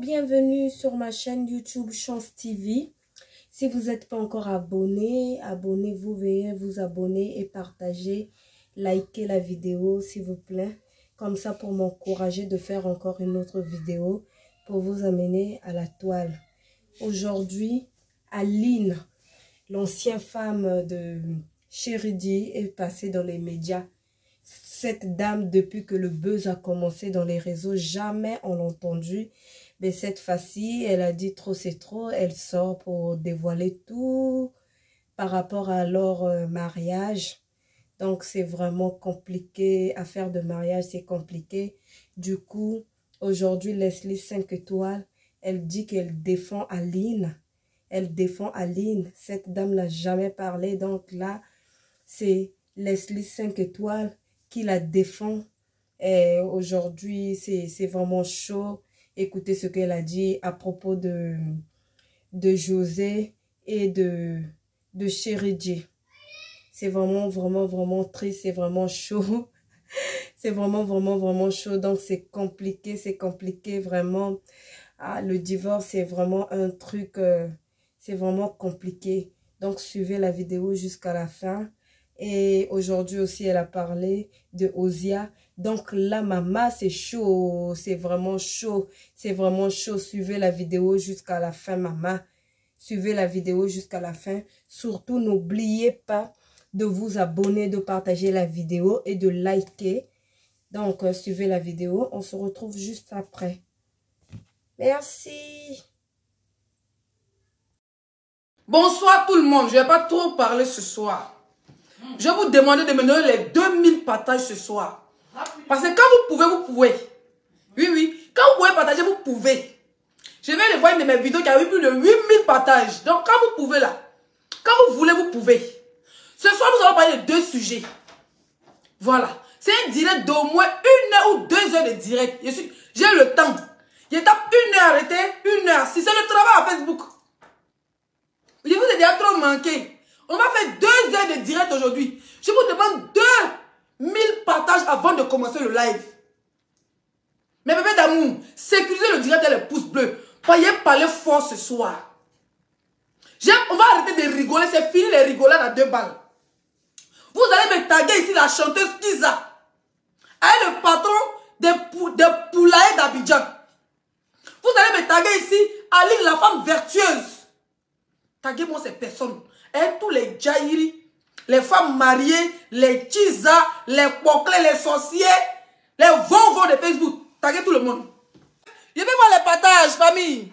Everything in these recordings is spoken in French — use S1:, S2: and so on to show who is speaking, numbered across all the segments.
S1: bienvenue sur ma chaîne YouTube Chance TV. Si vous n'êtes pas encore abonné, abonnez-vous, veuillez vous abonner et partager, liker la vidéo s'il vous plaît. Comme ça pour m'encourager de faire encore une autre vidéo pour vous amener à la toile. Aujourd'hui, Aline, l'ancienne femme de Chéri D, est passée dans les médias. Cette dame, depuis que le buzz a commencé dans les réseaux, jamais on l'a entendu. Mais cette fois-ci, elle a dit trop c'est trop. Elle sort pour dévoiler tout par rapport à leur mariage. Donc, c'est vraiment compliqué. Affaire de mariage, c'est compliqué. Du coup, aujourd'hui, Leslie 5 étoiles, elle dit qu'elle défend Aline. Elle défend Aline. Cette dame n'a jamais parlé. Donc là, c'est Leslie 5 étoiles qui la défend. Et aujourd'hui, c'est vraiment chaud. Écoutez ce qu'elle a dit à propos de José et de Chéri D. C'est vraiment triste, c'est vraiment chaud. C'est vraiment chaud. Donc, c'est compliqué, vraiment. Ah, le divorce, c'est vraiment un truc, c'est vraiment compliqué. Donc, suivez la vidéo jusqu'à la fin. Et aujourd'hui aussi, elle a parlé de Ozia. Donc là, maman, c'est chaud. C'est vraiment chaud. C'est vraiment chaud. Suivez la vidéo jusqu'à la fin, maman. Suivez la vidéo jusqu'à la fin. Surtout, n'oubliez pas de vous abonner, de partager la vidéo et de liker. Donc, suivez la vidéo. On se retrouve juste après. Merci.
S2: Bonsoir tout le monde. Je ne vais pas trop parler ce soir. Je vais vous demander de me donner les 2000 partages ce soir. Parce que quand vous pouvez. Oui. Quand vous pouvez partager, vous pouvez. Je viens de voir une de mes vidéos qui a eu plus de 8000 partages. Donc quand vous pouvez là, quand vous voulez, vous pouvez. Ce soir, nous allons parler de deux sujets. Voilà. C'est un direct d'au moins 1 heure ou 2 heures de direct. J'ai le temps. Je tape 1 heure arrêté, 1 heure. Si c'est le travail à Facebook. Je vous ai déjà trop manqué. On va faire 2 heures de direct aujourd'hui. Je vous demande 2000 partages avant de commencer le live. Mes bébés d'amour, sécurisez le direct et les pouces bleus. Voyez parler fort ce soir. On va arrêter de rigoler. C'est fini les rigolades à 2 balles. Vous allez me taguer ici la chanteuse Kiza. Elle est le patron des poulaillers d'Abidjan. Vous allez me taguer ici Aline, la femme vertueuse. Taguez-moi ces personnes. Et tous les Jairi, les femmes mariées, les Kiza, les Poclés, les sorciers, les vont de Facebook. Taguez tout le monde. Je vais voir les partages, famille.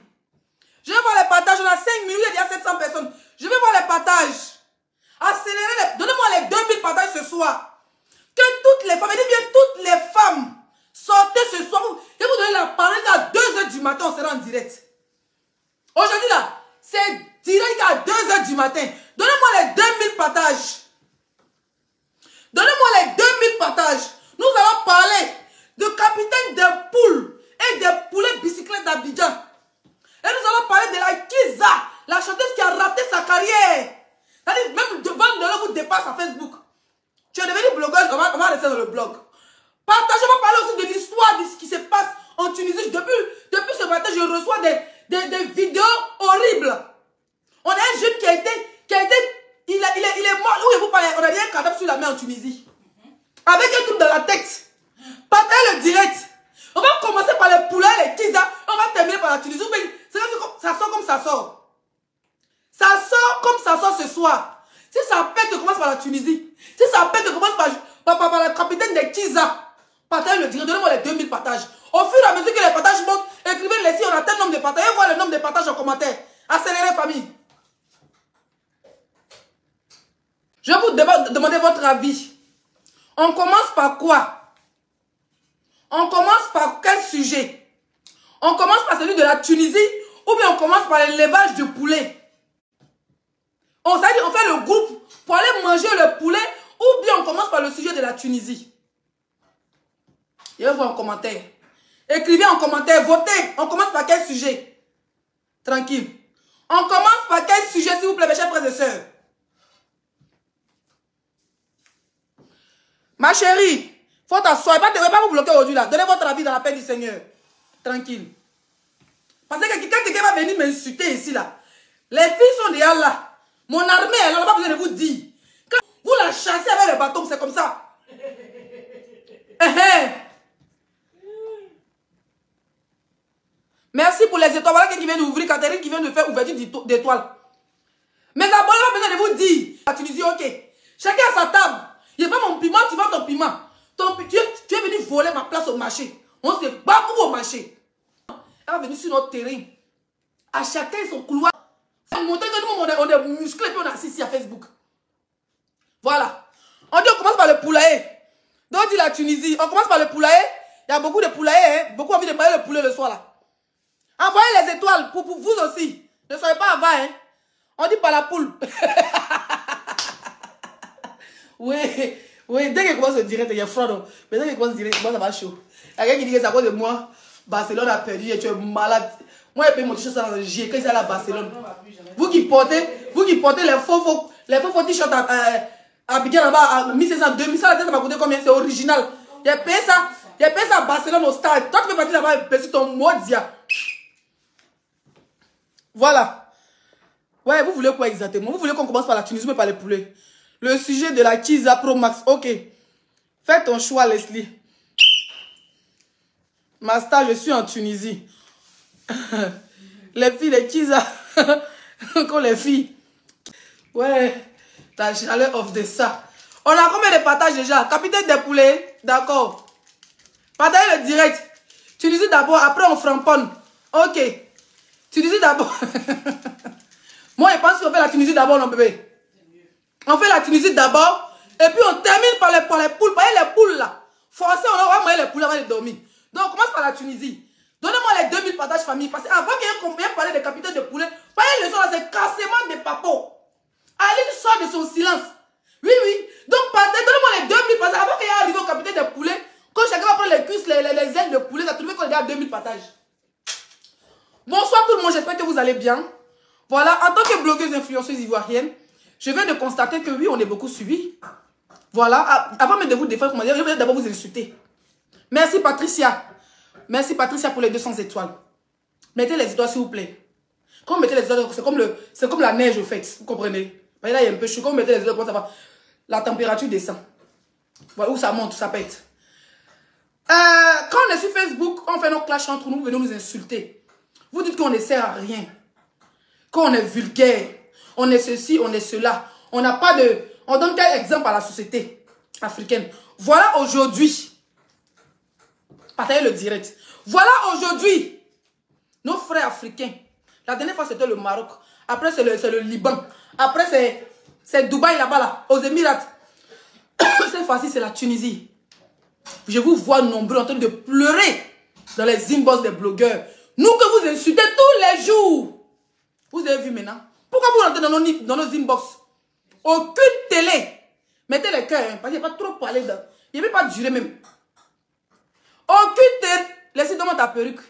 S2: Je vais voir les partages. On a 5 minutes, il y a 700 personnes. Je vais voir les partages. Accélérez. Donnez-moi les 2000 partages ce soir. Que toutes les femmes, et bien toutes les femmes, sortez ce soir. Je vais vous donner la parole à 2 h du matin, on sera en direct. Aujourd'hui là, c'est direct à 2 h du matin. Donnez-moi les 2000 partages. Donnez-moi les 2000 partages. Nous allons parler de capitaine des poules et des poulets bicyclettes d'Abidjan. Et nous allons parler de la Kiza, la chanteuse qui a raté sa carrière. C'est-à-dire, même devant de vous dépasse à Facebook. Tu es devenue blogueuse, on va rester dans le blog. Partagez, on va parler aussi de l'histoire de ce qui se passe en Tunisie. Depuis ce matin, je reçois des vidéos horribles. On a un jeune qui a été il est mort. Où vous parlez? On a dit un cadavre sur la mer en Tunisie. Avec un truc dans la tête. Partagez le direct. On va commencer par les poulets, les Kiza. On va terminer par la Tunisie. Ça sort comme ça sort. Ça sort comme ça sort ce soir. Si ça pète, on commence par la Tunisie. Si ça pète, on commence par le capitaine des Kiza. Partagez le direct. Donnez-moi les 2000 partages. Au fur et à mesure que les partages montent, écrivez-les si on a tel nombre de partages. Et voir le nombre de partages en commentaire. Accélérez, famille. Je vais vous demander votre avis. On commence par quoi? On commence par quel sujet? On commence par celui de la Tunisie ou bien on commence par l'élevage de poulet? On fait le groupe pour aller manger le poulet ou bien on commence par le sujet de la Tunisie? Je vais voir en commentaire. Écrivez en commentaire, votez. On commence par quel sujet? Tranquille. On commence par quel sujet, s'il vous plaît, mes chers frères et sœurs? Ma chérie, faut t'asseoir. Ne va pas vous bloquer aujourd'hui là. Donnez votre avis dans la paix du Seigneur. Tranquille. Parce que quand quelqu'un va venir m'insulter ici, là, les filles sont déjà là. Mon armée, elle n'a pas besoin de vous dire. Quand vous la chassez avec le bâton, c'est comme ça. Merci pour les étoiles. Voilà qui vient d'ouvrir, Catherine qui vient de faire ouverture d'étoiles. Mais d'abord, il n'a pas besoin de vous dire. La Tunisie, ok. Chacun a sa table. Il n'y a pas mon piment, tu vends ton piment. Tu es venu voler ma place au marché. On se bat pour au marché. Elle est venue sur notre terrain. À chacun son couloir. On montrer que nous, on est musclés et puis on est assis ici à Facebook. Voilà. On dit on commence par le poulailler. Donc on dit la Tunisie. On commence par le poulailler. Il y a beaucoup de poulaillers. Hein? Beaucoup envie de manger le poulet le soir là. Envoyez les étoiles pour vous aussi. Ne soyez pas avare. Hein? On dit par la poule. Oui. Oui, dès qu'il commence le direct, il y a froid. Mais dès qu'il commence le direct, moi ça va chaud. Il y a quelqu'un qui dit que c'est à cause de moi. Barcelone a perdu et tu es malade. Moi, je paye mon t-shirt sans J. Quand c'est à la Barcelone. Vous qui portez les faux t-shirts à piquer là-bas à 1500, 2000, ça m'a coûté combien? C'est original. J'ai payé ça à Barcelone au stade. Toi, tu peux partir là-bas et payer ton modia. Voilà. Ouais, vous voulez quoi exactement? Vous voulez qu'on commence par la Tunisie, mais par les poulets? Le sujet de la Kiza Pro Max. Ok. Fais ton choix, Leslie. Master, je suis en Tunisie. Les filles, les Kiza. Encore les filles. Ouais. Ta chaleur off de ça. On a combien de partages déjà? Capitaine des poulets. D'accord. Partagez le direct. Tunisie d'abord, après on framponne. Ok. Tunisie d'abord. Moi, je pense qu'on fait la Tunisie d'abord, non, bébé. On fait la Tunisie d'abord. Et puis on termine par les poules. Par les poules là. Forcez, on va manger les poules avant de dormir. Donc on commence par la Tunisie. Donnez-moi les 2000 partages famille. Parce qu'avant qu'il y ait parlé de capitaine de poulet, parlez le son là, c'est cassement des papos. Aline sort de son silence. Oui, oui. Donc donnez-moi les 2000 partages. Avant qu'il y ait arrivé au capitaine de poulet, quand chacun va prendre les cuisses, les ailes de poulet, ça trouve qu'on est déjà à 2000 partages. Bonsoir tout le monde, j'espère que vous allez bien. Voilà, en tant que blogueuse influenceuse ivoirienne, je viens de constater que oui, on est beaucoup suivis. Voilà, avant même de vous défendre, je vais d'abord vous insulter. Merci Patricia. Merci Patricia pour les 200 étoiles. Mettez les étoiles s'il vous plaît. Quand vous mettez les étoiles, c'est comme la neige au fait, vous comprenez? Là, il y a un peu chaud. Quand vous mettez les étoiles, comment ça va? La température descend. Voilà, où ça monte, ça pète. Quand on est sur Facebook, on fait nos clashs entre nous, vous venez nous insulter. Vous dites qu'on ne sert à rien. Qu'on est vulgaire. On est ceci, on est cela. On n'a pas de... On donne quel exemple à la société africaine? Voilà aujourd'hui. Partagez le direct. Voilà aujourd'hui. Nos frères africains. La dernière fois, c'était le Maroc. Après, c'est le Liban. Après, c'est Dubaï là-bas, là, aux Émirats. Cette fois-ci, c'est la Tunisie. Je vous vois nombreux en train de pleurer dans les inbox des blogueurs. Nous que vous insultez tous les jours. Vous avez vu maintenant? Pourquoi vous rentrez dans nos inbox? Aucune télé. Mettez les cœurs, hein, parce qu'il n'y a pas trop parlé de... Il ne va pas durer même. Aucune télé. Laissez-moi ta perruque.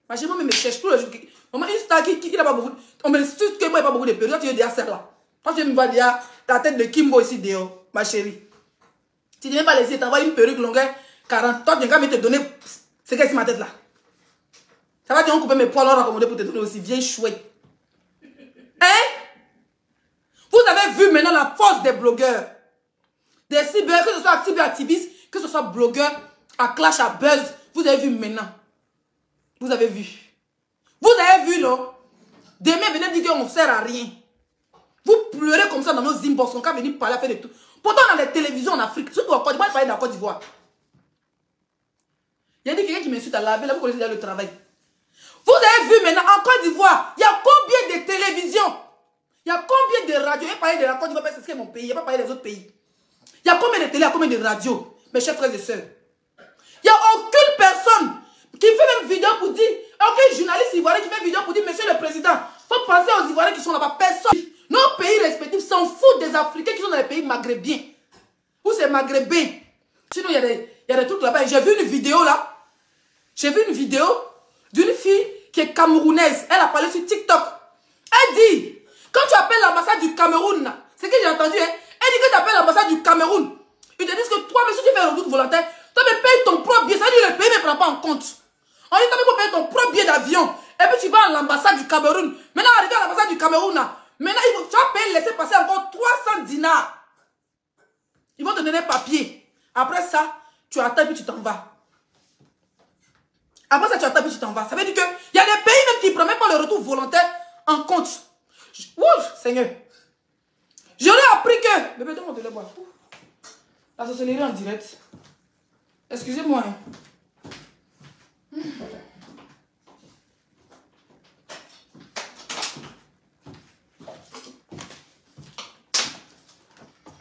S2: Parce que moi, me cherche tous les jours. Maman, une star qui n'a pas beaucoup... On me dit que moi, il n'y a pas beaucoup de perruques. Toi, tu es déjà celle-là. Toi, tu me vois déjà ta tête de Kimbo ici dehors, ma chérie. Tu ne viens pas laisser t'envoyer une perruque longueur 40. Toi, tu viens te donner... C'est qu'est-ce que ma tête là? Ça va dire on couper mes poils, on va raccommoder pour te donner aussi vieille chouette. Hein? Vous avez vu maintenant la force des blogueurs. Des cyber, que ce soit cyberactivistes, que ce soit blogueurs, à clash, à buzz. Vous avez vu maintenant. Vous avez vu. Vous avez vu, non? Demain, venez dire qu'on ne sert à rien. Vous pleurez comme ça dans nos inbox. On va venir parler, faire de tout. Pourtant, dans les télévisions en Afrique, surtout en Côte d'Ivoire, je parlais de la Côte d'Ivoire. Il y a quelqu'un qui m'insulte à laver, là, vous connaissez déjà le travail. Vous avez vu maintenant, en Côte d'Ivoire, il y a combien de télévisions? Il y a combien de radios? Je vais parler de la Côte d'Ivoire, parce que c'est mon pays, je ne vais pas parler des autres pays. Il y a combien de télé, il y a combien de radios, mes chers frères et sœurs? Il n'y a aucune personne qui fait même vidéo pour dire, aucun journaliste ivoirien qui fait vidéo pour dire, monsieur le président, il faut penser aux Ivoiriens qui sont là-bas. Personne. Nos pays respectifs s'en foutent des Africains qui sont dans les pays maghrébiens. Où c'est maghrébin. Sinon, il y a des trucs là-bas. J'ai vu une vidéo là. J'ai vu une vidéo d'une fille qui est camerounaise. Elle a parlé sur TikTok. Elle dit, quand tu appelles l'ambassade du Cameroun, c'est ce que j'ai entendu, hein? Elle dit que tu appelles l'ambassade du Cameroun. Ils te disent que toi, mais si tu fais un retour volontaire, toi, mais paye ton propre billet. Ça veut dire que le pays ne prend pas en compte. On dit, toi, mais faut payer ton propre billet d'avion Et puis tu vas à l'ambassade du Cameroun. Maintenant, arrivé à l'ambassade du Cameroun, maintenant, tu vas payer, laisser passer encore 300 dinars. Ils vont te donner un papier. Après ça, tu attends et puis tu t'en vas. Après ça, tu attends et puis tu t'en vas. Ça veut dire qu'il y a des pays même qui ne prennent même pas le retour volontaire en compte. Ouh, Seigneur. J'aurais appris que... Bébé, donne-moi de la boire. La sorcellerie en direct. Excusez-moi.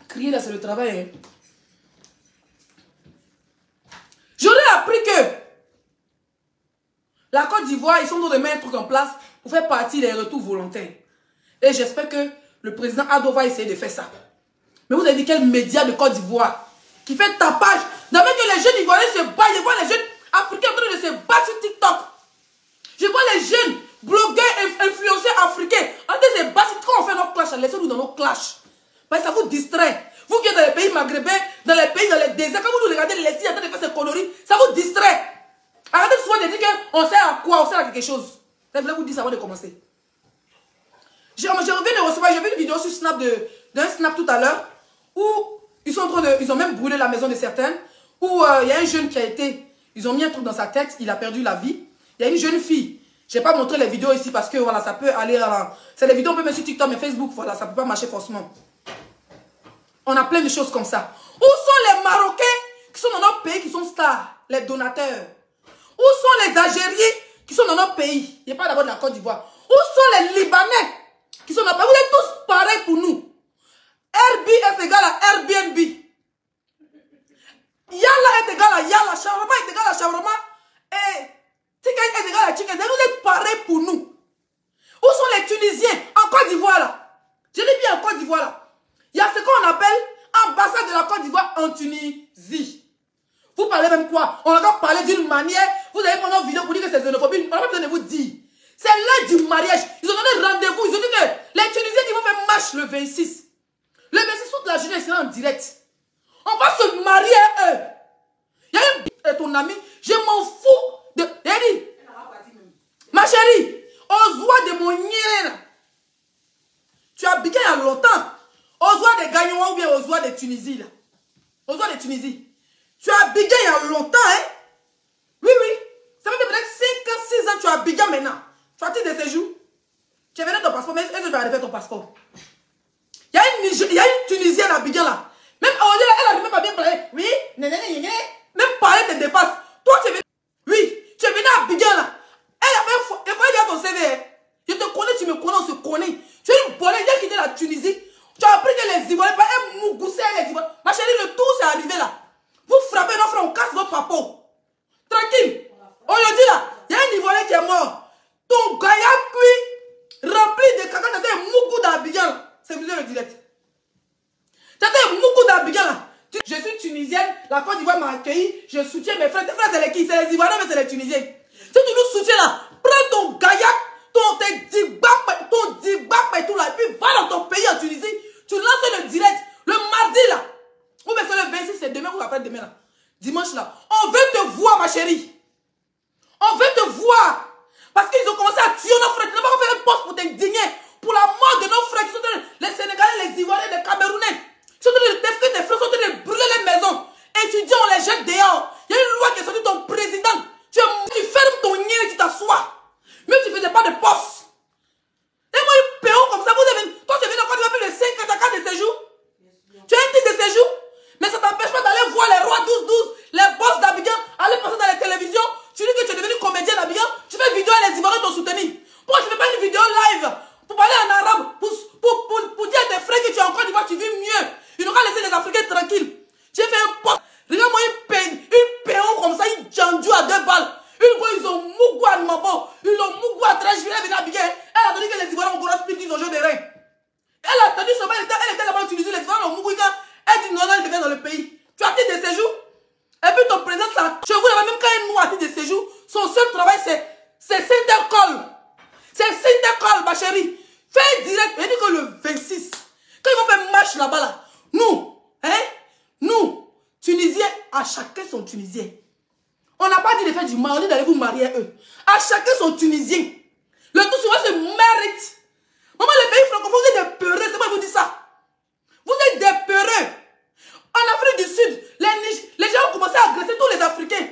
S2: Crier là, c'est le travail. J'aurais appris que la Côte d'Ivoire, ils sont en train de mettre un truc en place pour faire partie des retours volontaires. Et j'espère que le président Ado va essayer de faire ça. Mais vous avez dit quel média de Côte d'Ivoire qui fait tapage. D'abord que les jeunes Ivoiriens se battent, je vois les jeunes Africains en train de se battre sur TikTok. Je vois les jeunes blogueurs, influenceurs africains en train de se battre. Quand on fait nos clashs, laissez-nous dans nos clashs. Parce que ça vous distrait. Vous qui êtes dans les pays maghrébins, dans les pays, dans les déserts, quand vous nous regardez les signes en train de faire ces conneries, ça vous distrait. Arrêtez souvent de dire qu'on sert à quoi, on sert à quelque chose. Je voulais vous dire ça avant de commencer. Je reviens de recevoir, j'ai vu une vidéo sur Snap d'un Snap tout à l'heure où ils sont en train de, ils ont même brûlé la maison de certaines, où il y a un jeune qui a été, ils ont mis un truc dans sa tête, il a perdu la vie. Il y a une jeune fille, je ne vais pas montrer les vidéos ici parce que voilà, ça peut aller à... C'est les vidéos on peut mettre sur TikTok mais Facebook, voilà, ça ne peut pas marcher forcément. On a plein de choses comme ça. Où sont les Marocains qui sont dans notre pays, qui sont stars, les donateurs? Où sont les Algériens qui sont dans notre pays? Il n'y a pas d'abord de la Côte d'Ivoire. Où sont les Libanais qui sont dans notre pays? Vous êtes tous pareils pour nous. RB est égal à Airbnb. Yalla est égal à Yalla. Shawarma est égal à Shawarma. Et Chicken est égal à Chicken. Vous êtes pareils pour nous. Où sont les Tunisiens en Côte d'Ivoire là? Je l'ai bien en Côte d'Ivoire là. Il y a ce qu'on appelle ambassade de la Côte d'Ivoire en Tunisie. Vous parlez même quoi? On a encore parlé d'une manière. Vous avez pendant une vidéo pour dire que c'est xénophobie. On n'a pas besoin de vous dire. C'est l'heure du mariage. Ils ont donné rendez-vous. Ils ont dit que les Tunisiens qui vont faire marche le 26. Le 26 août, la journée sera en direct. On va se marier à eux. Il y a un ton ami. Je m'en fous de... Eddie. Ma chérie. Ozoa de mon nien. Tu as bigué il y a longtemps. Ozoa de Gagnoua ou bien Ozoa de Tunisie là. Ozoa de Tunisie. Tu as bigué il y a longtemps, hein? Oui, oui. Ça fait peut-être 5 ans, 6 ans, tu as bigué maintenant. Tu as titre de séjour. Tu as venu ton passeport, mais est-ce que tu vas arriver ton passeport? Il y a une Tunisienne à Biguin là. Même aujourd'hui, elle n'arrive même pas bien parler. Oui, même parler te dépasse. Toi, tu es venu. Oui, tu es venu à Biguin là. Elle a fait. Et quand il y a ton CV, je te connais, tu me connais, on se connaît. Tu es une bonne, il a quitté la Tunisie. Tu as appris que les Ivoiriens, pas un mougoussé les Ivoiriens. Ma chérie, le tour c'est arrivé là. Vous frappez nos frères, on casse vos papeaux. Tranquille. Aujourd'hui là, il y a un Ivoirien qui est mort. Ton gaïa cuit, rempli de caca, t'as un mougou d'Abidjan. C'est vous le direct. T'as un mougou d'Abidjan là. Je suis tunisienne, la Côte d'Ivoire m'a accueilli, je soutiens mes frères. Tes frères, c'est les qui? C'est les Ivoiriens, mais c'est les Tunisiens. Si tu nous soutiens là, prends ton gaillac, ton digbap et tout là, et puis va dans ton pays en Tunisie. Tu lances le direct le mardi là. Ou bien c'est le 26, c'est demain ou après-demain là. Dimanche là. On veut te voir, ma chérie. On veut te voir. Parce qu'ils ont commencé à tuer nos frères. Tu n'as pas fait un poste pour t'indigner. Pour la mort de nos frères qui sont les Sénégalais, les Ivoiriens, les Camerounais. Qui sont tes frères sont en train de brûler les maisons. Étudiants, on les jette dehors. Il y a une loi qui est sortie de ton président. Tu fermes ton nid et tu t'assois. Même si tu ne faisais pas de poste. Et moi, ils paieront comme ça. Toi, tu es venu encore depuis les 5 ans, ta carte de séjour. Tu as un titre de séjour. Mais ça ne t'empêche pas d'aller voir les rois 12-12, les boss d'Abidjan, aller passer dans les télévisions. Tu dis que tu es devenu comédien d'Abidjan. Tu fais vidéo et les Ivoiriens t'ont soutenu. Pourquoi tu ne fais pas une vidéo live pour parler en arabe, pour dire à tes frères que tu es encore d'Ivoire, tu vis mieux. Il n'aura laissé les Africains tranquilles. Tu as fait un poste. Regarde-moi une péon comme ça, une djandjou à 2 balles. Une fois, ils ont mougou à Mabo. Ils ont mougou à Trashville. Elle a dit que les Ivoiriens ont gros split, ils ont joué des reins. Elle a tenu seulement, elle était là-bas en Tunisie, les Ivoiriens ont mougou. Elle dit non, elle devient dans le pays. Tu as titre de séjour. Et puis ton président, ça, chez vous, même quand il noue à titre de séjour, son seul travail, c'est Sintercol. C'est Sintercol, ma chérie. Fais direct. Elle dit que le 26, quand ils vont faire marche là-bas, là, nous, Tunisiens, à chacun son Tunisien. On n'a pas dit de faire du mal, on dit d'aller vous marier à eux. À chacun son Tunisien. Le tout souvent se mérite. Maman, les pays francophones, vous êtes des peureux. C'est moi qui vous dis ça. Vous êtes des peureux. En Afrique du Sud, les gens ont commencé à agresser tous les Africains.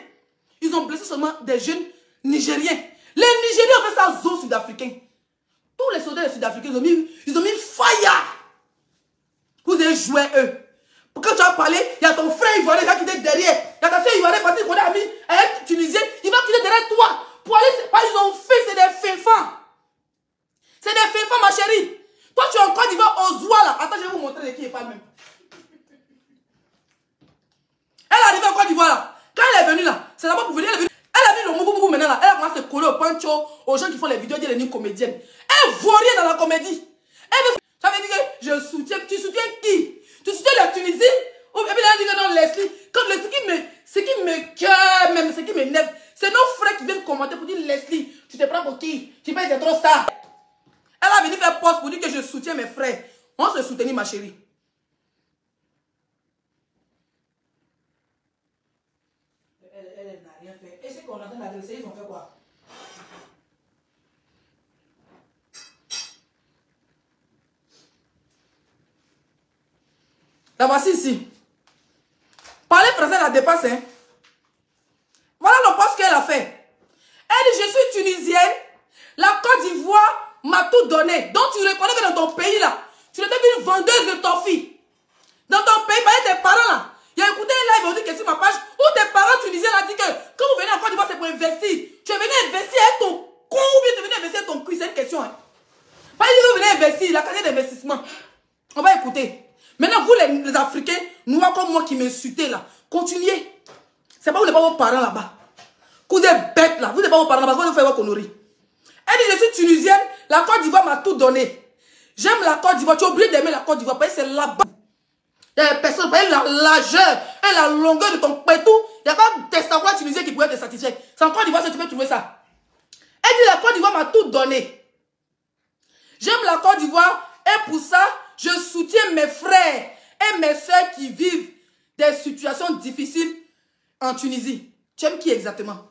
S2: Ils ont blessé seulement des jeunes Nigériens. Les Nigériens ont fait ça aux Sud-Africains. Tous les soldats sud-africains, ils ont mis fire. Vous avez joué eux. Quand tu as parlé, il y a ton frère ivoirien qui était derrière. Il y a ta soeur ivoirienne parce qu'il connaît ami avec Tunisien. Il va quitter derrière toi. Pour aller, ils ont fait, c'est des féfans. C'est des féfans, ma chérie. Toi, tu es en Côte d'Ivoire, au Zoua là. Attends, je vais vous montrer qui est pas même. Elle est arrivée en Côte d'Ivoire là. Quand elle est venue là, c'est là-bas pour venir. Elle a vu le mouvement maintenant là. Elle a commencé à se coller au pancho, aux gens qui font les vidéos, dire les comédiennes. Elle vaut rien dans la comédie. Ça veut dire que je soutiens. Tu soutiens qui? Tu soutiens la Tunisie? Et puis là, elle dit que non, Leslie. Quand ce qui me cœur, même ce qui m'énerve, c'est nos frères qui viennent commenter pour dire Leslie, tu te prends pour qui? Tu penses que t'es trop star. Elle a venu faire poste pour dire que je soutiens mes frères. On se soutenir, ma chérie. Elle n'a rien fait. Et c'est qu'on entend l'agresser, ils ont fait quoi? La voici ici. Parler français la dépasse, hein. Voilà le poste qu'elle a fait. Elle dit, je suis tunisienne. La Côte d'Ivoire m'a tout donné. Donc tu reconnais que dans ton pays là, tu n'étais qu'une vendeuse de toffee. Dans ton pays, tes parents là. Il a écouté un live, on dit que sur ma page, où tes parents tunisiens ont dit que quand vous venez en Côte d'Ivoire, c'est pour investir. Tu es venu investir avec ton con ou bien tu es venu investir avec ton cul, c'est une question. Hein. Pas dire que vous venez investir, la qualité d'investissement. On va écouter. Maintenant, vous les Africains, noirs comme moi qui m'insultez là, continuez. C'est pas vous n'êtes pas vos parents là-bas. Vous êtes bêtes là, vous n'êtes pas vos parents là-bas, vous faites vos conneries. Elle dit, je suis tunisienne, la Côte d'Ivoire m'a tout donné. J'aime la Côte d'Ivoire, tu es obligé d'aimer la Côte d'Ivoire, parce que c'est là-bas. Il y a des personnes, la largeur et la longueur de ton pétou, il n'y a pas de testacois tunisien qui pourrait te satisfaire. C'est en Côte d'Ivoire que tu peux trouver ça. Elle dit, la Côte d'Ivoire m'a tout donné. J'aime la Côte d'Ivoire et pour ça, je soutiens mes frères et mes soeurs qui vivent des situations difficiles en Tunisie. Tu aimes qui exactement?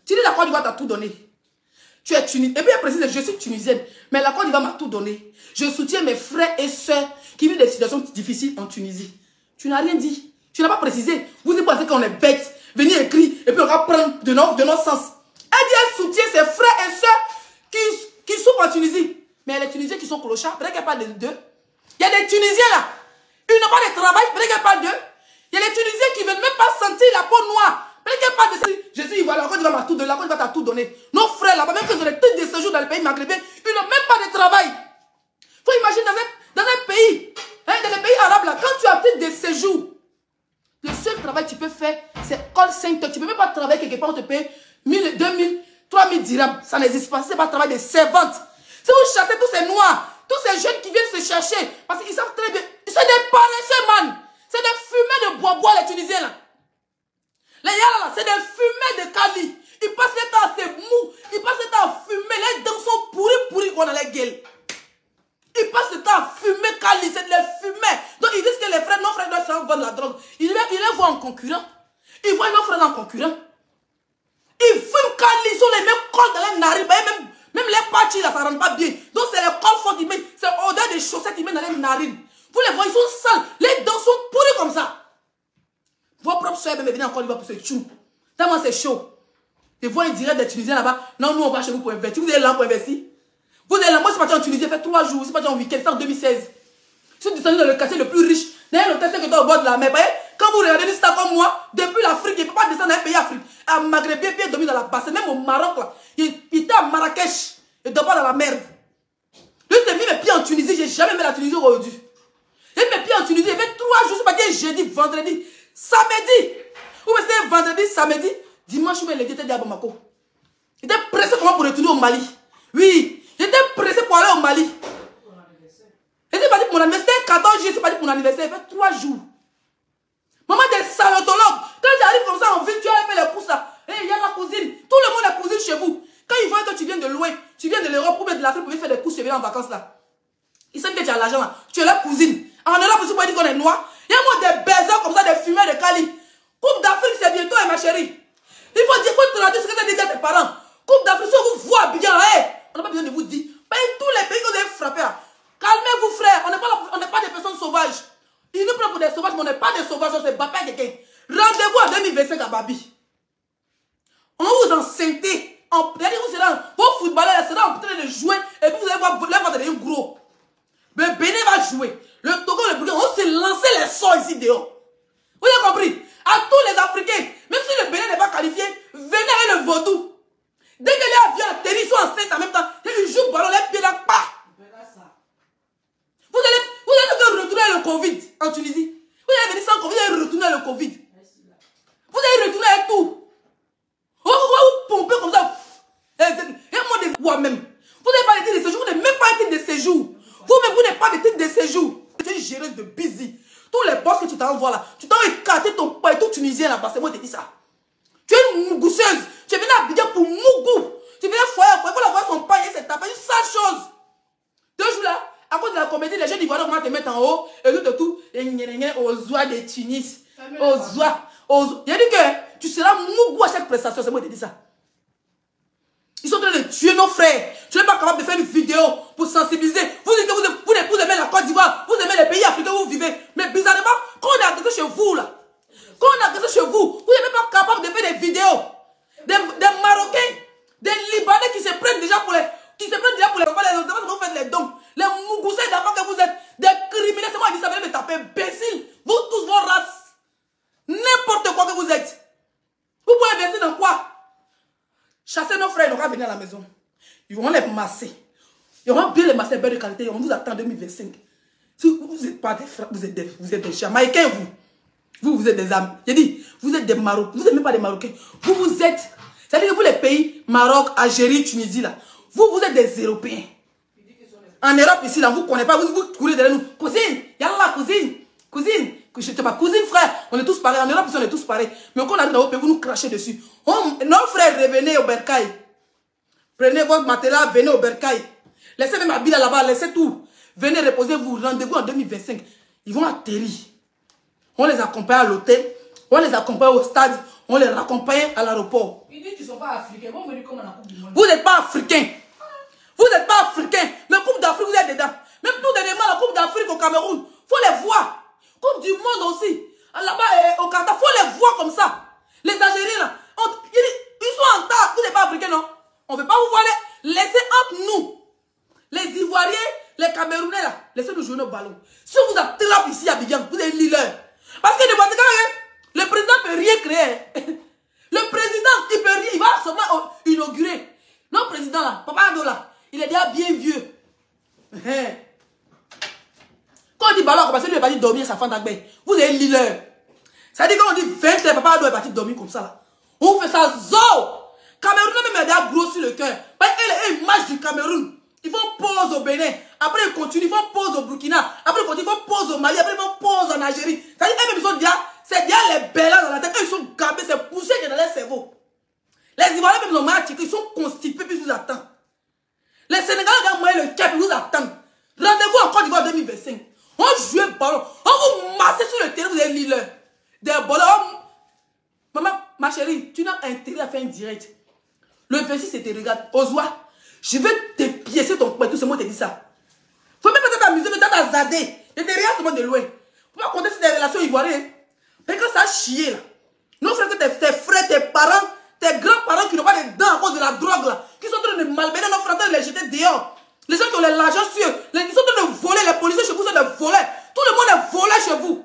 S2: Tu dis la Côte d'Ivoire t'a tout donné. Tu es tunisienne. Et puis elle précise, je suis tunisienne. Mais la Côte d'Ivoire m'a tout donné. Je soutiens mes frères et soeurs qui vivent des situations difficiles en Tunisie. Tu n'as rien dit. Tu n'as pas précisé. Vous pensez qu'on est bête. Venir écrire et puis on va prendre de nos sens. Elle dit elle soutient ses frères et soeurs qui souffrent en Tunisie. Mais il y a les Tunisiens qui sont clochards. Peut-être qu'elle parle d'eux. Il y a des Tunisiens là. Ils n'ont pas de travail. Peut-être qu'elle parle d'eux. Il y a les Tunisiens qui ne veulent même pas sentir la peau noire. Peut-être qu'elle parle de ça. Je suis voilà, la Côte d'Ivoire m'a tout donné. La Côte d'Ivoire t'a tout donné. Nos frères là-bas, même qu'ils ont des titres de séjour dans le pays maghrébin, ils n'ont même pas de travail. Il faut imaginer dans un pays, hein, dans les pays arabes là, quand tu as titre de séjour, le seul travail que tu peux faire, c'est call center. Tu ne peux même pas travailler quelque part, on te paye 1000, 2000, 3000 dirhams. Ça n'existe pas. Ce n'est pas un travail de servante. Si vous chassez tous ces noirs, tous ces jeunes qui viennent se chercher, parce qu'ils savent très bien, ils sont des paresseux, man. C'est des fumées de bois, les Tunisiens là. Les gars là, c'est des fumées de Kali. Ils passent le temps à se mou. Ils passent le temps à fumer. Les dents sont pourris qu'on a les gueules. Ils passent le temps à fumer Kali. C'est des fumées. Donc ils disent que les frères, nos frères doivent vendre la drogue. Ils les voient en concurrent. Ils voient nos frères en concurrent. Ils fument Kali. Ils ont les mêmes cols dans les narines. Même les parties là, ça ne rentre pas bien. Donc c'est les cols forts qu'ils mettent. C'est au-delà des chaussettes qu'ils mettent dans les narines. Vous les voyez, ils sont sales. Les dents sont pourries comme ça. Vos propres soeurs même venir encore pour ce chou. Tellement c'est chaud. Et vous, ils diraient des Tunisiens là-bas. Non, nous on va chez vous pour investir. Vous êtes là pour investir. Vous êtes là. Moi, je suis parti en Tunisie, j'ai fait 3 jours. Je suis parti en week-end, c'est en 2016. Je suis descendu dans le quartier le plus riche. D'ailleurs, l'hôtel, c'est que au bord de la mer. Quand vous regardez des stars comme moi, depuis l'Afrique, il ne peut pas descendre dans un pays africain. À Maghreb, bien dormi dans la basse. Même au Maroc, là. Il était à Marrakech. Il dort pas dans la merde. Lui, j'ai mis mes pieds en Tunisie. J'ai jamais mis la Tunisie aujourd'hui. J'ai mis mes pieds en Tunisie. J'ai fait 3 jours. Je suis parti jeudi, vendredi. Samedi, ou c'était vendredi, samedi, dimanche, où les était à Bamako. J'étais pressé comment pour retourner au Mali. Oui, j'étais pressé pour aller au Mali. J'étais parti pour mon anniversaire, 14 juillet, c'est parti pour mon anniversaire, il fait 3 jours. Maman des salotologues, quand j'arrive comme ça en ville, tu as fait les courses là. Et il y a la cousine, tout le monde est cousine chez vous. Quand ils voient que tu viens de loin, tu viens de l'Europe ou de l'Afrique pour venir faire des courses, tu viens en vacances là. Ils savent que tu as l'argent là, tu es la cousine. En Europe aussi, pour dire qu'on est noir. Il y a moi des baisers comme ça, des fumées de Kali. Coupe d'Afrique, c'est bientôt, ma chérie. Il faut dire, il faut traduire ce que tu as dit à tes parents. Coupe d'Afrique, si on vous voit bien, hey, On n'a pas besoin de vous dire. Tous les pays que vous avez frappés, calmez-vous frère, on n'est pas des personnes sauvages. Ils nous prennent pour des sauvages, mais on n'est pas des sauvages, on s'est battu quelqu'un. Rendez-vous en 2025 à Babi. On va vous enceinter. Vos footballeurs seront en train de jouer et puis vous allez voir les ventes devenir gros. Le Bénin va jouer. Le Togo, le Burkina, on s'est lancé les sorts ici dehors. Vous avez compris? À tous les Africains, même si le Bénin n'est pas qualifié, venez avec le vaudou. Dès que les avions atterrissent, ils sont enceintes en même temps. Ils jouent ballon, les pieds là, pas. Vous allez retourner le Covid en Tunisie. Vous allez venir sans Covid, vous allez retourner le Covid. Vous allez retourner avec tout. On va vous pomper comme ça. Et moi-même. Vous n'avez pas de titre de séjour, vous n'avez même pas de titre de séjour. Vous-même, vous n'avez pas de titre de séjour. Tu es une géreuse de busy. Tous les boss que tu t'envoies là, tu t'as écarté ton père, tout tunisien là-bas, c'est moi qui te dis ça. Tu es une mougousseuse. Tu es venue à Abidjan pour Mougou. Tu viens foyer, pour la voir son père, c'est tapé une sale chose. 2 jours là, à cause de la comédie, les jeunes ivoiriens vont te mettre en haut, et tout, aux oies de Tunis, aux oies. Il a dit que tu seras Mougou à chaque prestation, c'est moi qui te dis ça. Ils sont en train de tuer nos frères. Tu n'es pas capable de faire une vidéo pour sensibiliser. Vous dites que vous aimez la Côte d'Ivoire, vous aimez les pays africains où vous vivez. Mais bizarrement, quand on est agressé chez vous, là, quand on est agressé chez vous, vous n'êtes même pas capable de faire des vidéos. Des Marocains, des Libanais qui se prennent déjà pour les... vous faites les dons. Les Mougoussais d'avant que vous êtes des criminels. C'est moi qui dis ça, vous me taper imbécile. Vous tous vos races. N'importe quoi que vous êtes. Vous pouvez investir dans quoi? Chasser nos frères, ils vont venir à la maison. Ils vont les masser. Ils vont bien les masser, de qualité. On vous attend en 2025. Si vous n'êtes pas des frères, vous êtes des Jamaïcains, vous êtes des âmes. J'ai dit, vous êtes des Marocains. Vous n'êtes même pas des Marocains. Vous êtes, c'est-à-dire que vous les pays, Maroc, Algérie, Tunisie, là, vous êtes des Européens. En Europe, ici, là, vous ne connaissez pas, vous courez derrière nous. Cousine, yallah, cousine, je te parle, cousine, frère, on est tous pareils. En Europe, ici, on est tous pareils. Mais quand on arrive dans vos pays, vous nous crachez dessus. Nos frères, revenez au Bercail. Prenez votre matelas, venez au Bercail. Laissez même Abila là-bas, laissez tout. Venez reposez-vous, rendez-vous en 2025. Ils vont atterrir. On les accompagne à l'hôtel, on les accompagne au stade, on les raccompagne à l'aéroport.
S3: Ils disent qu'ils ne sont pas africains, ils vont venir comme à la Coupe du Monde.
S2: Vous n'êtes pas africains. Vous n'êtes pas africains. Mais Coupe d'Afrique, vous êtes dedans. Même tout dernièrement, la Coupe d'Afrique au Cameroun, il faut les voir. Coupe du monde aussi. Là-bas, au Qatar, il faut les voir comme ça. Les Algériens, là, ils sont en tas. Vous n'êtes pas africains, non? On ne veut pas vous voir. Laissez entre nous. Les Ivoiriens, les Camerounais, là, laissez-nous jouer nos ballons. Si on vous attrape ici à Abidjan, vous êtes leader. Parce que de conséquence, le président ne peut rien créer. Le président, il peut rien. Il va seulement inaugurer. Notre président, là, Papa Ado, là, il est déjà bien vieux. Quand on dit ballon, parce que lui est parti dormir sa femme d'Agbé. Vous êtes leader. Ça veut dire quand on dit 20 heures, Papa Ado est parti dormir comme ça, là. On fait ça, zo! Cameroun même est déjà gros sur le cœur. Elle marche du Cameroun. Ils font pause au Bénin. Après, ils continuent. Ils font pause au Burkina. Après, ils continuent. Ils font pause au Mali. Après, ils font pause en Algérie. C'est-à-dire, eux-mêmes, ils sont déjà, c'est déjà les belles dans la tête. Eux, ils sont gabés. C'est poussé dans leur cerveau. Les Ivoiriens, même, ils ont mal checké. Ils sont constipés, puis ils vous attendent. Les Sénégalais, ils ont moyen le cap, ils vous attendent. Rendez-vous en Côte d'Ivoire 2025. On joue le ballon. On vous masse sur le terrain, vous êtes leader. Des ballons. Maman, ma chérie, tu n'as intérêt à faire un direct. Le 26, c'était regarde. Ozoa. Je vais te piécer ton poing, tout ce monde te dit ça. Faut même pas t'amuser, mais t'as zadé. Et derrière, ce monde de loin. Faut pas compter sur des relations ivoiriennes. Mais quand ça a chié là, non seulement que tes frères, tes parents, tes grands-parents qui n'ont pas de dents à cause de la drogue là, qui sont en train de malmener nos frères, de les jeter dehors. Les gens qui ont l'argent sur eux, ils sont en train de voler, les policiers chez vous sont des voleurs. Tout le monde est volé chez vous.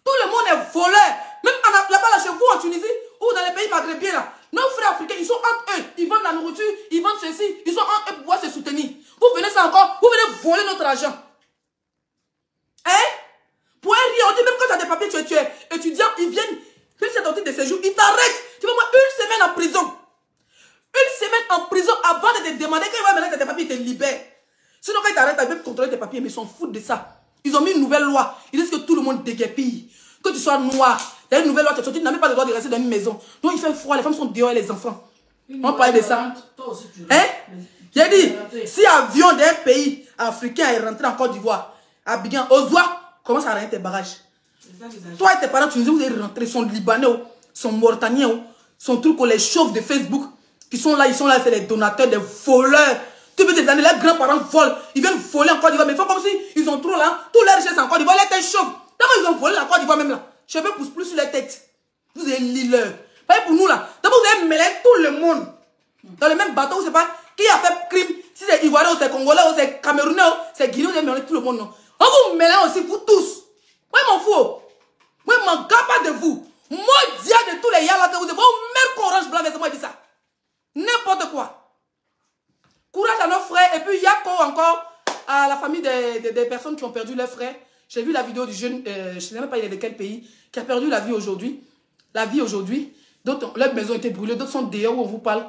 S2: Tout le monde est voleur. Même là-bas, là, chez vous, en Tunisie, ou dans les pays maghrébiens là, nos frères africains, ils sont entre eux. Ils vendent la nourriture, ils vendent ceci. Ils sont entre eux pour pouvoir se soutenir. Vous venez ça encore, vous venez voler notre argent. Hein? Pour un rien, on dit même quand tu as des papiers, tu es étudiant, ils viennent, même si c'est ton titre de séjour, ils t'arrêtent. Tu vas voir 1 semaine en prison. 1 semaine en prison avant de te demander quand ils vont mettre tes papiers, ils te libèrent. Sinon, quand ils t'arrêtent, ils peuvent contrôler tes papiers, mais ils s'en foutent de ça. Ils ont mis une nouvelle loi. Ils disent que tout le monde déguépille. Que tu sois noir. Il y a une nouvelle loi qui est sortie, tu n'as même pas le droit de rester dans une maison. Donc il fait froid, les femmes sont dehors et les enfants. On parle de ça. Hein? J'ai dit, si avion d'un pays africain est rentré en Côte d'Ivoire, à Abidjan, Ozoa, commence à arrêter tes barrages. Toi et tes parents, tu nous dis, vous êtes rentrés, sont Libanais, sont Mauritaniens, sont trucs qu'on les chauffe de Facebook, qui sont là, c'est les donateurs, des voleurs. Depuis des années, leurs grands-parents volent. Ils viennent voler en Côte d'Ivoire. Mais ils font comme si ils ont trop là. Tous leurs richesses en Côte d'Ivoire, les têtes chauffent. D'abord, ils ont volé la Côte d'Ivoire même là. Je ne pousse plus sur les têtes. Vous avez l'îleur. Pas pour nous là. D'abord, vous avez mêlé tout le monde. Dans le même bateau, vous ne savez pas qui a fait crime. Si c'est Ivoirien, ou c'est Congolais, ou c'est Camerounais, ou c'est Guinéen, vous avez mélangé tout le monde. Non. On vous mélangez aussi, vous tous. Moi, je m'en fous. Moi, je m'en garde pas de vous. Moi, dia de tous les yas là que vous avez. Vous même orange blanc, mais moi, dit ça. N'importe quoi. Courage à nos frères. Et puis, il y a encore à la famille des personnes qui ont perdu leurs frères. J'ai vu la vidéo du jeune, je ne sais même pas il est de quel pays, qui a perdu la vie aujourd'hui. La vie aujourd'hui. D'autres, leurs maisons ont été brûlées. D'autres sont dehors où on vous parle.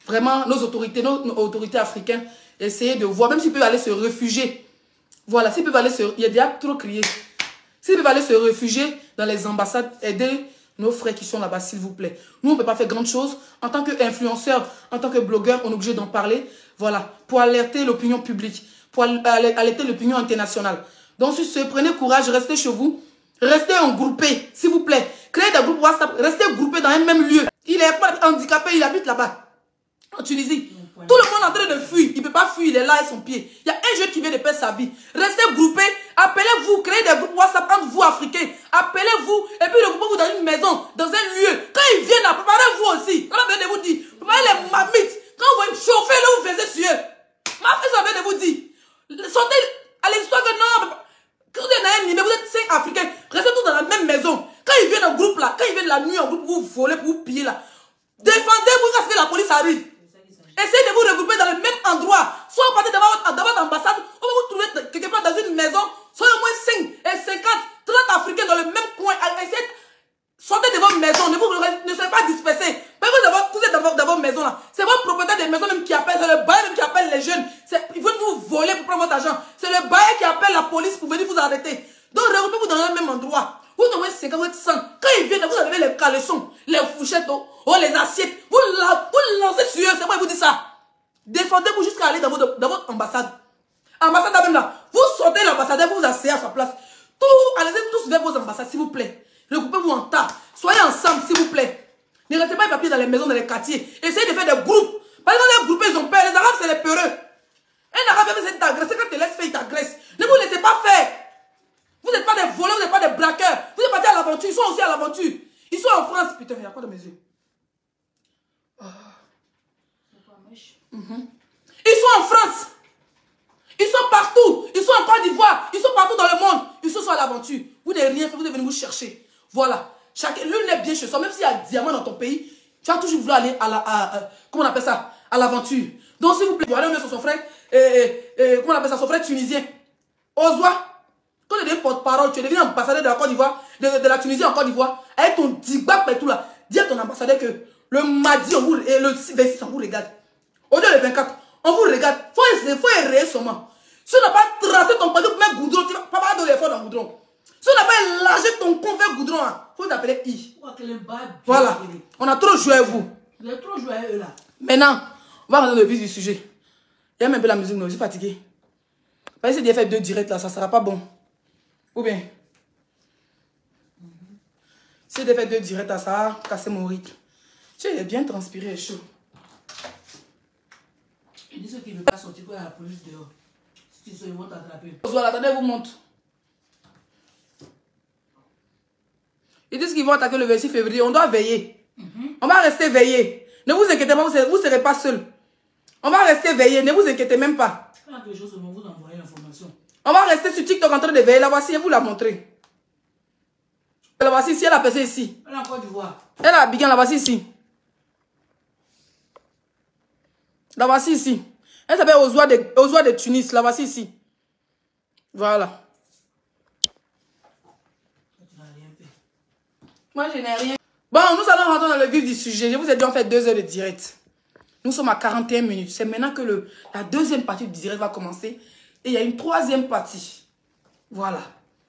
S2: Vraiment, nos autorités africaines, essayez de voir. Même s'ils peuvent aller se réfugier. Voilà, s'ils peuvent aller se... Il y a déjà trop crié. S'ils peuvent aller se réfugier dans les ambassades, aider nos frères qui sont là-bas, s'il vous plaît. Nous, on ne peut pas faire grand chose. En tant qu'influenceur, en tant que blogueur, on est obligé d'en parler. Voilà, pour alerter l'opinion publique, pour alerter l'opinion internationale. Donc, sur ce, prenez courage, restez chez vous. Restez groupés, s'il vous plaît. Créez des groupes WhatsApp, restez groupés dans un même lieu. Il est pas handicapé, il habite là-bas. En Tunisie. Tout le monde est en train de fuir. Il ne peut pas fuir, il est là et son pied. Il y a un jeune qui vient de perdre sa vie. Restez groupés, appelez-vous, créez des groupes WhatsApp entre vous Africains. Appelez-vous et puis regroupez-vous dans une maison, dans un lieu. Quand ils viennent, préparez-vous aussi. Quand on vient de vous dire, préparez les mamites. Quand vous voyez chauffer là, vous faisiez suer. Ma fille, ça vient de vous dire. Sortez à l'histoire que non. Quand vous êtes dans un niveau, vous êtes 5 Africains. Restez tous dans la même maison. Quand ils viennent en groupe là, quand ils viennent la nuit en groupe, vous volez, pour vous piller là. Défendez-vous jusqu'à ce que la police arrive. Essayez de vous regrouper dans le même endroit. Soit vous partez devant votre ambassade, ou vous trouvez quelque part dans une maison, soit au moins 5 et 50, 30 Africains dans le même coin. Essayez, sortez de votre maison, ne soyez pas dispersés. Vous êtes dans votre maison là. C'est votre propriétaire des maisons même qui appelle, c'est le bail même qui appelle les jeunes. Ils veulent vous voler pour prendre votre argent. C'est le bail qui appelle la police pour venir vous arrêter. Donc regroupez-vous dans le même endroit. Vous devez 50, vous êtes 100. Quand ils viennent, vous avez les caleçons, les fourchettes, les assiettes. Vous lancez sur eux, c'est moi qui vous dis ça. Défendez-vous jusqu'à aller dans votre ambassade. Ambassade même là. Vous sortez l'ambassadeur, vous vous asseyez à sa place. Allez tous vers vos ambassades, s'il vous plaît. Regroupez-vous en tas. Soyez ensemble, s'il vous plaît. Ne restez pas les papiers dans les maisons, dans les quartiers. Essayez de faire des groupes. Parce que dans les groupes, ils ont peur. Les Arabes, c'est les peureux. Un Arabe, c'est t'agresser. Quand tu te laisses faire, il t'agresse. Ne vous laissez pas faire. Vous n'êtes pas des voleurs, vous n'êtes pas des braqueurs. Vous êtes partis à l'aventure. Ils sont aussi à l'aventure. Ils sont en France. Putain, il y a quoi dans mes yeux? Ils sont en France. Ils sont partout. Ils sont en Côte d'Ivoire. Ils sont partout dans le monde. Ils sont à l'aventure. Vous n'avez rien fait, vous devez venir vous chercher. Voilà. L'une est bien chez soi. Même s'il y a un diamant dans ton pays, tu vas toujours vouloir aller comment on appelle ça? À l'aventure. Donc, s'il vous plaît, allez sur son frère, comment on appelle ça? Son frère tunisien. Ozwa. Quand tu es devenu porte-parole, tu es devenu ambassadeur de la Côte d'Ivoire, de la Tunisie en Côte d'Ivoire, avec ton digbap et tout là, dis à ton ambassadeur que le mardi et le 26, on vous regarde. Aujourd'hui, le 24, on vous regarde. Il faut errer seulement. Si on n'a pas tracé ton panneau pour mettre goudron, tu vas pas donner l'effort dans le goudron. Si on n'a pas élargi ton convert goudron, il faut t'appeler I. Voilà. On a trop joué à vous.
S3: Il a trop joué à eux là.
S2: Maintenant, on va rentrer dans le vif du sujet. Il y a même un peu la musique, non, je suis fatigué. Parce que si j'ai fait 2 directs là, ça ne sera pas bon. Ou bien, si j'ai fait 2 directs là, ça va casser mon rythme. Tu es bien transpiré et chaud.
S3: Il dit qu'il ne veut pas sortir quand il y a la police dehors. Si tu sors, ils vont t'attraper.
S2: Voilà, attendez, vous montre. Ils disent qu'ils vont attaquer le 26 février. On doit veiller. On va rester veillé. Ne vous inquiétez pas, vous ne serez pas seul. On va rester veillé. Ne vous inquiétez même pas.
S3: Quand quelque chose, on va vous envoyer l'information.
S2: On va rester sur TikTok en train de veiller. La voici, je vous la montrer. La voici ici, elle a passé ici.
S3: Elle a encore du voir.
S2: Elle a Abidjan, la voici ici. La voici ici. Elle s'appelle Ozwa de Tunis. La voici ici. Voilà.
S3: Tu n'as rien fait.
S2: Moi, je n'ai rien. Bon, nous allons rentrer dans le vif du sujet. Je vous ai dit, on fait 2 heures de direct. Nous sommes à 41 minutes. C'est maintenant que la deuxième partie du direct va commencer. Et il y a une troisième partie. Voilà.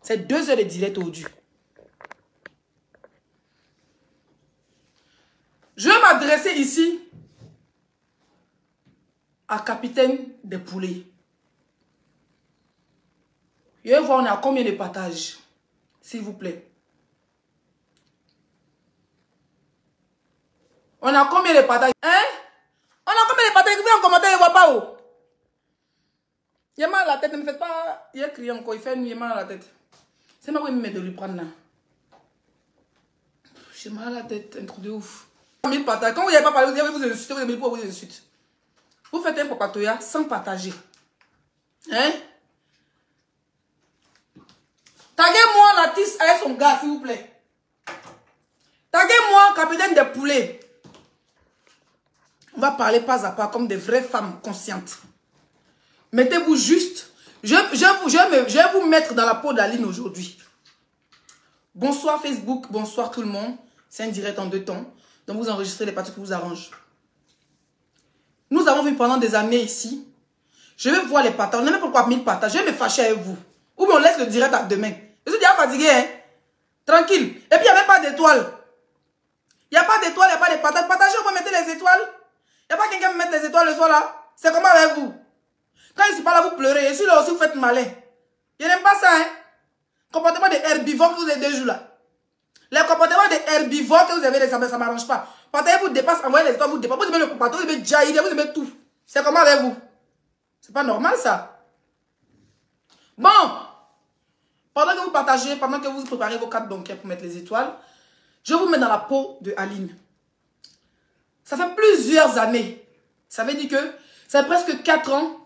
S2: C'est 2 heures de direct aujourd'hui. Je vais m'adresser ici à capitaine des poulets. Je vais voir on est à combien de partages. S'il vous plaît. On a combien de partages? Hein? On a combien de partages? Écrivez en commentaire, je ne vois pas où. ne me faites pas. Il a crié encore, il fait nuit, il a mal à la tête. C'est ma me de lui prendre là. J'ai mal à la tête, un truc de ouf. Quand vous n'avez pas parlé, vous insultez, vous avez pas vous insultez. Vous faites un papatoya sans partager. Hein? Taguez-moi l'artiste avec son gars, s'il vous plaît. Taguez-moi, capitaine des poulets. On va parler pas à pas comme des vraies femmes conscientes. Mettez-vous juste. Je vais vous mettre dans la peau d'Aline aujourd'hui. Bonsoir Facebook, bonsoir tout le monde. C'est un direct en 2 temps. Donc vous enregistrez les parties qui vous arrangent. Nous avons vu pendant des années ici. Je vais voir les partages. On n'a même pas pourquoi 1000 partages. Je vais me fâcher avec vous. Ou bien on laisse le direct à demain. Je suis déjà fatigué, hein. Tranquille. Et puis il n'y a même pas d'étoiles. Il n'y a pas d'étoiles, il n'y a pas de partages. Partagez, on va mettre les étoiles. Il n'y a pas quelqu'un qui me mette les étoiles le soir là. C'est comment avec vous? Quand je ne suis pas là, vous pleurez. Je suis là aussi, vous faites malin. Je n'aime pas ça, hein. Comportement de herbivore que vous avez 2 jours là. Les comportements de herbivore que vous avez, ça ne m'arrange pas. Partagez, vous dépasse, envoyez les étoiles, vous dépassez. Vous aimez le comportement, vous aimez jaillir, vous aimez tout. C'est comment avec vous? C'est pas normal ça. Bon. Pendant que vous partagez, pendant que vous préparez vos cartes bancaires pour mettre les étoiles, je vous mets dans la peau de Aline. Ça fait plusieurs années. Ça veut dire que ça fait presque 4 ans.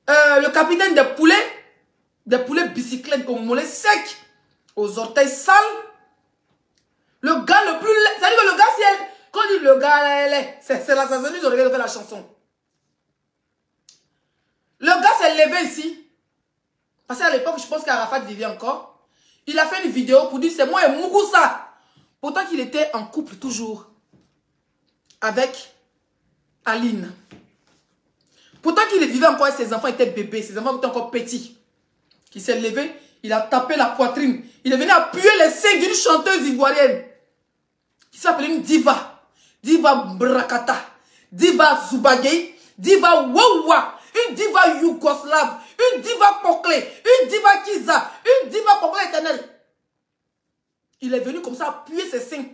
S2: Le capitaine des poulets bicyclettes au mollet sec, aux orteils sales. Le gars le plus laid. Ça veut dire que le gars, si elle. Quand on dit le gars, c'est la sensation, ils ont regardé la chanson. Le gars s'est levé ici. Parce qu'à l'époque, je pense qu'Arafat vivait encore. Il a fait une vidéo pour dire c'est moi et Mugusa. Pourtant qu'il était en couple toujours avec Aline. Pourtant qu'il vivait encore et ses enfants étaient bébés. Ses enfants étaient encore petits. Il s'est levé, il a tapé la poitrine. Il est venu appuyer les seins d'une chanteuse ivoirienne. Qui s'appelait une diva. Diva Brakata. Diva Zubagei. Diva Wawa. Une diva yougoslave. Une diva Poclé. Une diva Kiza. Une diva Poclé éternelle. Il est venu comme ça appuyer ses seins.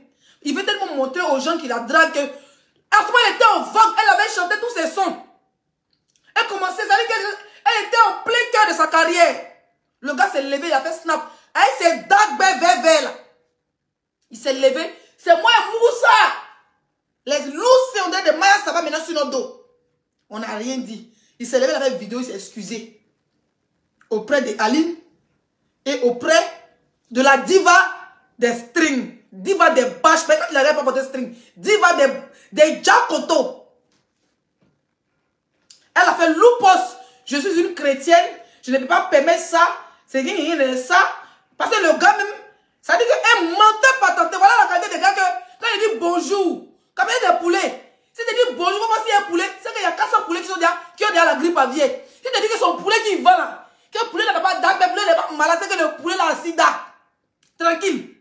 S2: Il veut tellement montrer aux gens qu'il a dragué. À ce moment, elle était en vogue. Elle avait chanté tous ses sons. Elle commençait, ça veut dire qu'elle était en plein cœur de sa carrière. Le gars s'est levé, il a fait snap. Avec ses dark belles là. Il s'est levé. C'est moi et Moussa. Les loups, on dirait des Maya, ça va maintenant sur notre dos. On n'a rien dit. Il s'est levé, il a fait une vidéo, il s'est excusé. Auprès d'Aline et auprès de la diva des strings. Diva des bâches. Mais quand il n'avait pas porté string. Diva des Jakoto. Elle a fait loupos. Je suis une chrétienne. Je ne peux pas permettre ça. C'est rien de ça. Parce que le gars même, ça dit qu'un menteur patenté. Voilà la qualité des gars que, quand il dit bonjour, comme il y a des poulets. Si tu dis bonjour, comment s'il y a un poulet, c'est qu'il y a 400 poulets qui ont déjà la grippe aviaire. Si tu dis que son poulet qui va là, que le poulet n'a pas d'âge, le poulet n'est pas malade, c'est que le poulet a la sida. Tranquille.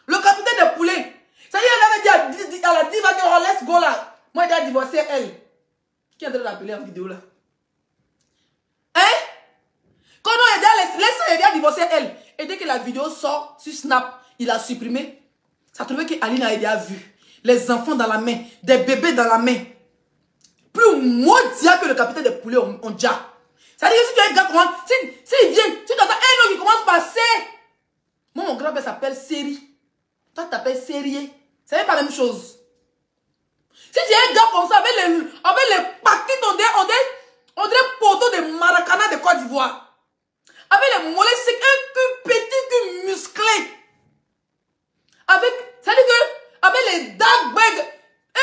S2: Le capitaine des poulets. Ça dit, elle avait dit à la diva que oh, let's go là. Moi, j'ai divorcé elle. Qui est en train d'appeler en vidéo là? Hein? Quand on a déjà divorcé elle. Et dès que la vidéo sort sur Snap, il a supprimé. Ça trouvait qu'Aline a déjà vu. Les enfants dans la main, des bébés dans la main. Plus maudit que le capitaine des poulets ont déjà. Ça veut dire que si tu as un gars comment, s'il vient, tu t'entends un homme qui commence par C. Moi, mon grand-père s'appelle Série. Toi, tu t'appelles Sérier. C'est même pas la même chose. Si tu as un gars comme ça, avec les paquets, on dirait poteau de Maracana de Côte d'Ivoire. Avec les mollets secs, un cul petit, cul musclé. Ça veut dire que, avec les dark bags,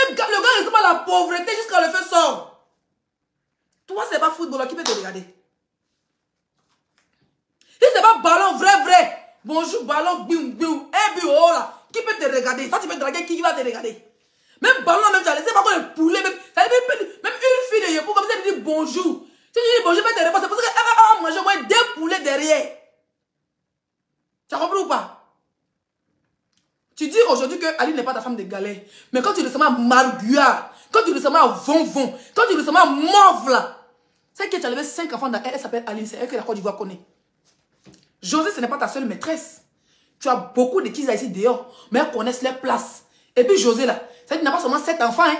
S2: le gars ressemble à la pauvreté jusqu'à le feu sort. Toi, c'est pas football qui peut te regarder. Si c'est pas ballon vrai. Bonjour, ballon, bim, oh là. Qui peut te regarder? Toi, tu peux draguer, qui va te regarder? Même ballon, même, tu as laissé pas quoi le poulet, même une fille de Yopou, comme ça, elle dit bonjour. Si tu dis bonjour, je vais te répondre. C'est parce qu'elle va manger au moins 2 poulets derrière. Tu as compris ou pas? Tu dis aujourd'hui que Ali n'est pas ta femme de galère. Mais quand tu ressembles à Marguerite, quand tu ressembles à Vonvon, quand tu ressembles à Mauve là, c'est que tu as levé 5 enfants dans elle, elle s'appelle Aline, c'est elle que la Côte d'Ivoire connaît. José, ce n'est pas ta seule maîtresse. Tu as beaucoup de kids ici dehors, mais elles connaissent les places. Et puis José là, ça dit, tu n'as pas seulement 7 enfants, hein.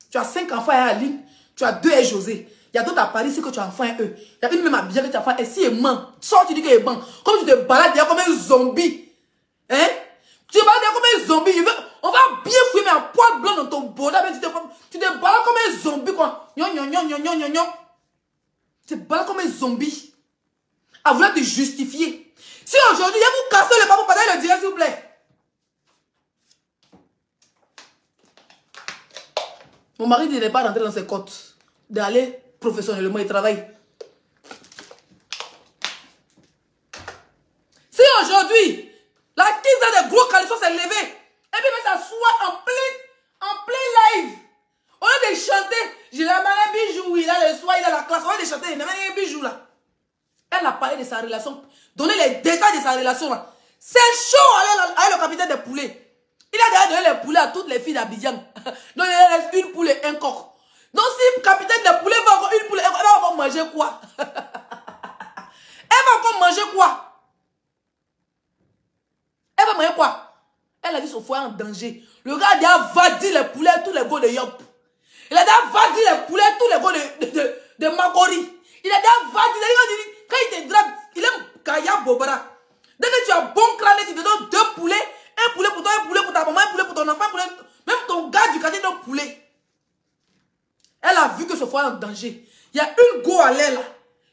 S2: Tu as 5 enfants à Aline, tu as 2 à José. Il y a d'autres à Paris, c'est que tu as faim, eux. Il y a une même à bien que tu as faim, et si elle ment, sors, tu dis qu'elle ment. Comme tu te balades, il y a comme un zombie. Hein? Tu te balades, il y a comme un zombie. On va bien fouiller, mais un poil blanc dans ton bonnet, mais tu te balades comme un zombie, quoi. Nyon, nyon, nyon, nyon, nyon, nyon. Tu te balades comme un zombie. À vouloir te justifier. Si aujourd'hui, il y a vous cassez le papou, partagez le direct, s'il vous plaît. Mon mari n'est pas rentré dans ses côtes. D'aller professionnellement, il travaille. Si aujourd'hui, la tise des gros calissons s'est levée, et puis elle s'assoit en plein live. Au lieu de chanter, j'ai la main bijou, il a le soir, il a la classe. Au lieu de chanter, il a un bijou là. Elle a parlé de sa relation, donné les détails de sa relation là. C'est chaud avec le capitaine des poulets. Il a déjà donné les poulets à toutes les filles d'Abidjan. Donc il reste une poule et un coq. Donc si le capitaine des poulets va avoir une poule, elle va encore manger quoi? Elle va encore manger quoi? Elle va manger quoi? Elle a dit son foyer en danger. Le gars a déjà vadi les poulets, tous les gars de Yop. Il a déjà vadi les poulets, tous les gars de Magori. Il a déjà vadi. Quand il te drague, il aime Kaya Bobara. Dès que tu as bon crâne, tu te donnes 2 poulets. Un poulet pour toi, un poulet pour ta maman, un poulet pour ton enfant, même ton gars du quartier donne poulet. Elle a vu que ce foyer est en danger. Il y a une go à l'air là,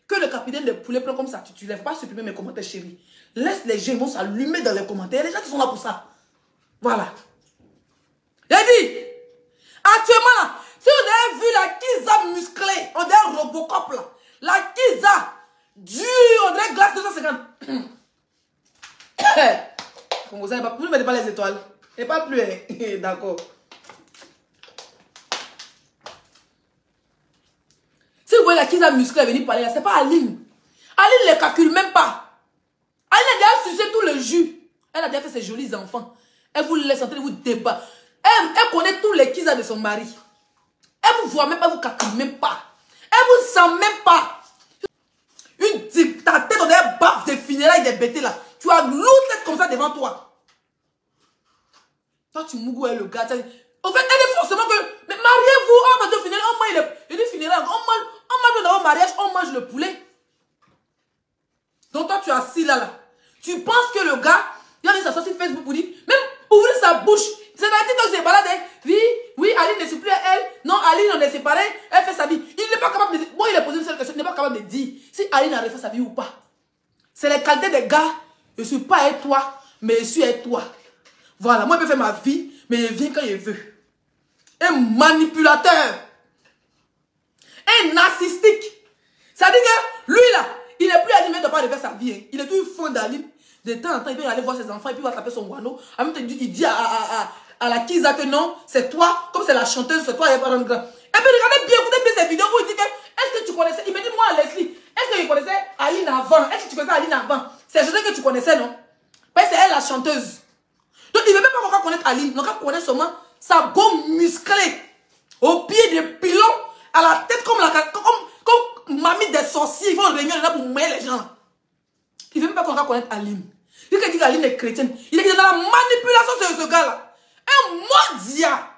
S2: que le capitaine des poulets prend comme ça. Tu ne lèves pas supprimer mes commentaires, chérie. Laisse les gens, ils vont s'allumer dans les commentaires. Les gens qui sont là pour ça. Voilà. J'ai dit, actuellement là, si vous avez vu la Kiza musclée, on dirait Robocop là. La Kiza dure, on dirait glace 250. Vous ne mettez pas les étoiles. Et pas plus, hein. D'accord. Si vous voyez la Kiza musclée venir parler là, c'est pas Aline. Aline ne les calcule même pas. Aline a déjà sucé tout le jus. Elle a déjà fait ses jolis enfants. Elle vous laisse en train de vous débattre. Elle connaît tous les Kiza de son mari. Elle vous voit même pas, vous calcule même pas. Elle vous sent même pas. Ta tête, on dirait baffe des funérailles des bêtés là. Tu as lourde tête comme ça devant toi. Toi, tu mougou le gars. En fait, elle est forcément que. Mais mariez-vous, on va te funérailles. On mange les funérailles. On mange dans le mariage, on mange le poulet. Donc, toi, tu es assis là. Tu penses que le gars, il a mis sa sortie Facebook pour dire, même ouvrir sa bouche. C'est la tête de se balader. Oui, Aline ne suit plus à elle. Non, Aline, on est séparés. Elle fait sa vie. Il n'est pas capable de dire. Moi, il a posé une seule question. Il n'est pas capable de dire si Aline a refait sa vie ou pas. C'est les qualités des gars. Je ne suis pas avec toi, mais je suis avec toi. Voilà, moi, je peux faire ma vie, mais je viens quand je veux. Un manipulateur. Un narcissique. Ça dit que lui, là, il n'est plus animé de ne pas refaire sa vie. Hein. Il est tout fond d'Aline. De temps en temps, il peut aller voir ses enfants et puis il va taper son guano. Il dit à la Kiza que non, c'est toi, comme c'est la chanteuse, c'est toi, elle est pas grand. Et puis regardez bien, écoutez bien ces vidéos où il dit que, est-ce que tu connaissais, il me dit moi, Leslie, est-ce que tu connaissais Aline avant? Est-ce que tu connaissais Aline avant? C'est je sais que tu connaissais, non? Parce que c'est elle la chanteuse. Donc il ne veut même pas encore connaître Aline, donc il connaît seulement sa gomme musclée, au pied des pilons, à la tête comme mamie des sorciers, ils vont réunir là pour mouiller les gens. Il ne veut même pas qu'on connaître Aline. Il dit qu'Aline est chrétienne. Il est dans la manipulation de ce gars-là. Un mordia.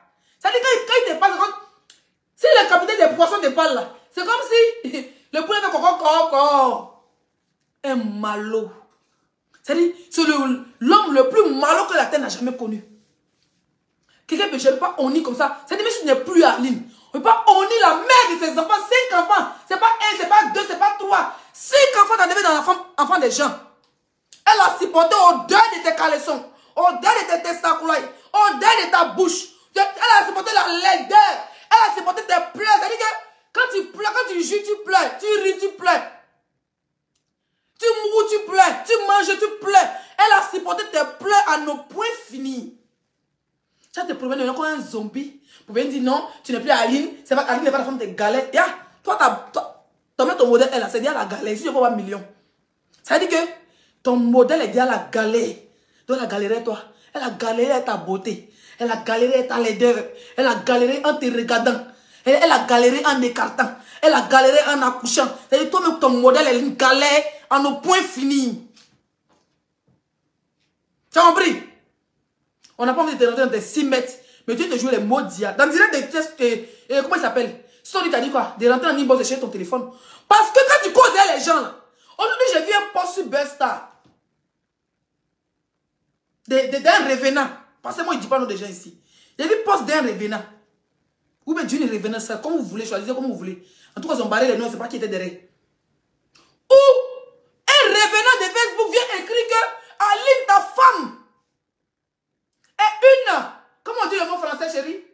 S2: Ça dit que quand il te parle, si le capitaine des poissons te parle là, c'est comme si le poulet fait coco. Un malot. C'est-à-dire, c'est l'homme le plus malot que la terre n'a jamais connu. Quelqu'un ne peut pas honir comme ça. C'est-à-dire, même si tu n'es plus Aline, on ne peut pas honir la mère de ses enfants. 5 enfants. C'est pas 1, c'est pas 2, c'est pas 3. 5 enfants t'enlever dans l'enfant des gens. Elle a supporté au deuil de tes caleçons, au deuil de tes testacoulailles, au deuil de ta bouche. Elle a supporté la laideur. Elle a supporté tes pleurs. C'est-à-dire que quand tu pleures, quand tu joues, tu pleures. Tu ris, tu pleures. Tu mourus, tu pleures. Tu manges, tu pleures. Elle a supporté tes pleurs à nos points finis. Ça te promène comme un zombie. Pour venir dire non, tu n'es plus Aline. C'est pas Aline n'est pas la femme de galère. Toi, ton modèle, elle a c'est déjà la galère. Si je vois 1 million. Ça veut dire que ton modèle est déjà la galère. Donc elle a galéré toi. Elle a galéré ta beauté. Elle a galéré ta laideur. Elle a galéré en te regardant. Elle a galéré en écartant. Elle a galéré en accouchant. C'est-à-dire toi-même ton modèle est une galère à nos points finis. Tu as compris? On n'a pas envie de te rentrer dans tes 6 mètres. Mais tu veux te jouer les mots d'IA. Dans direct des tests, comment il s'appelle? Story t'a dit quoi? De rentrer en inbox et chercher ton téléphone. Parce que quand tu causes avec les gens, là, aujourd'hui, j'ai vu un post sur Burstar. D'un revenant. Parce que moi, il ne dit pas nom des gens ici. J'ai vu un post d'un revenant. Ou bien d'une revenant, ça, comme vous voulez, choisissez comme vous voulez. En tout cas, ils ont barré les noms, c'est pas qui était derrière. Ou un revenant de Facebook vient écrire que Aline, ta femme, est une. Comment on dit le mot français, chérie?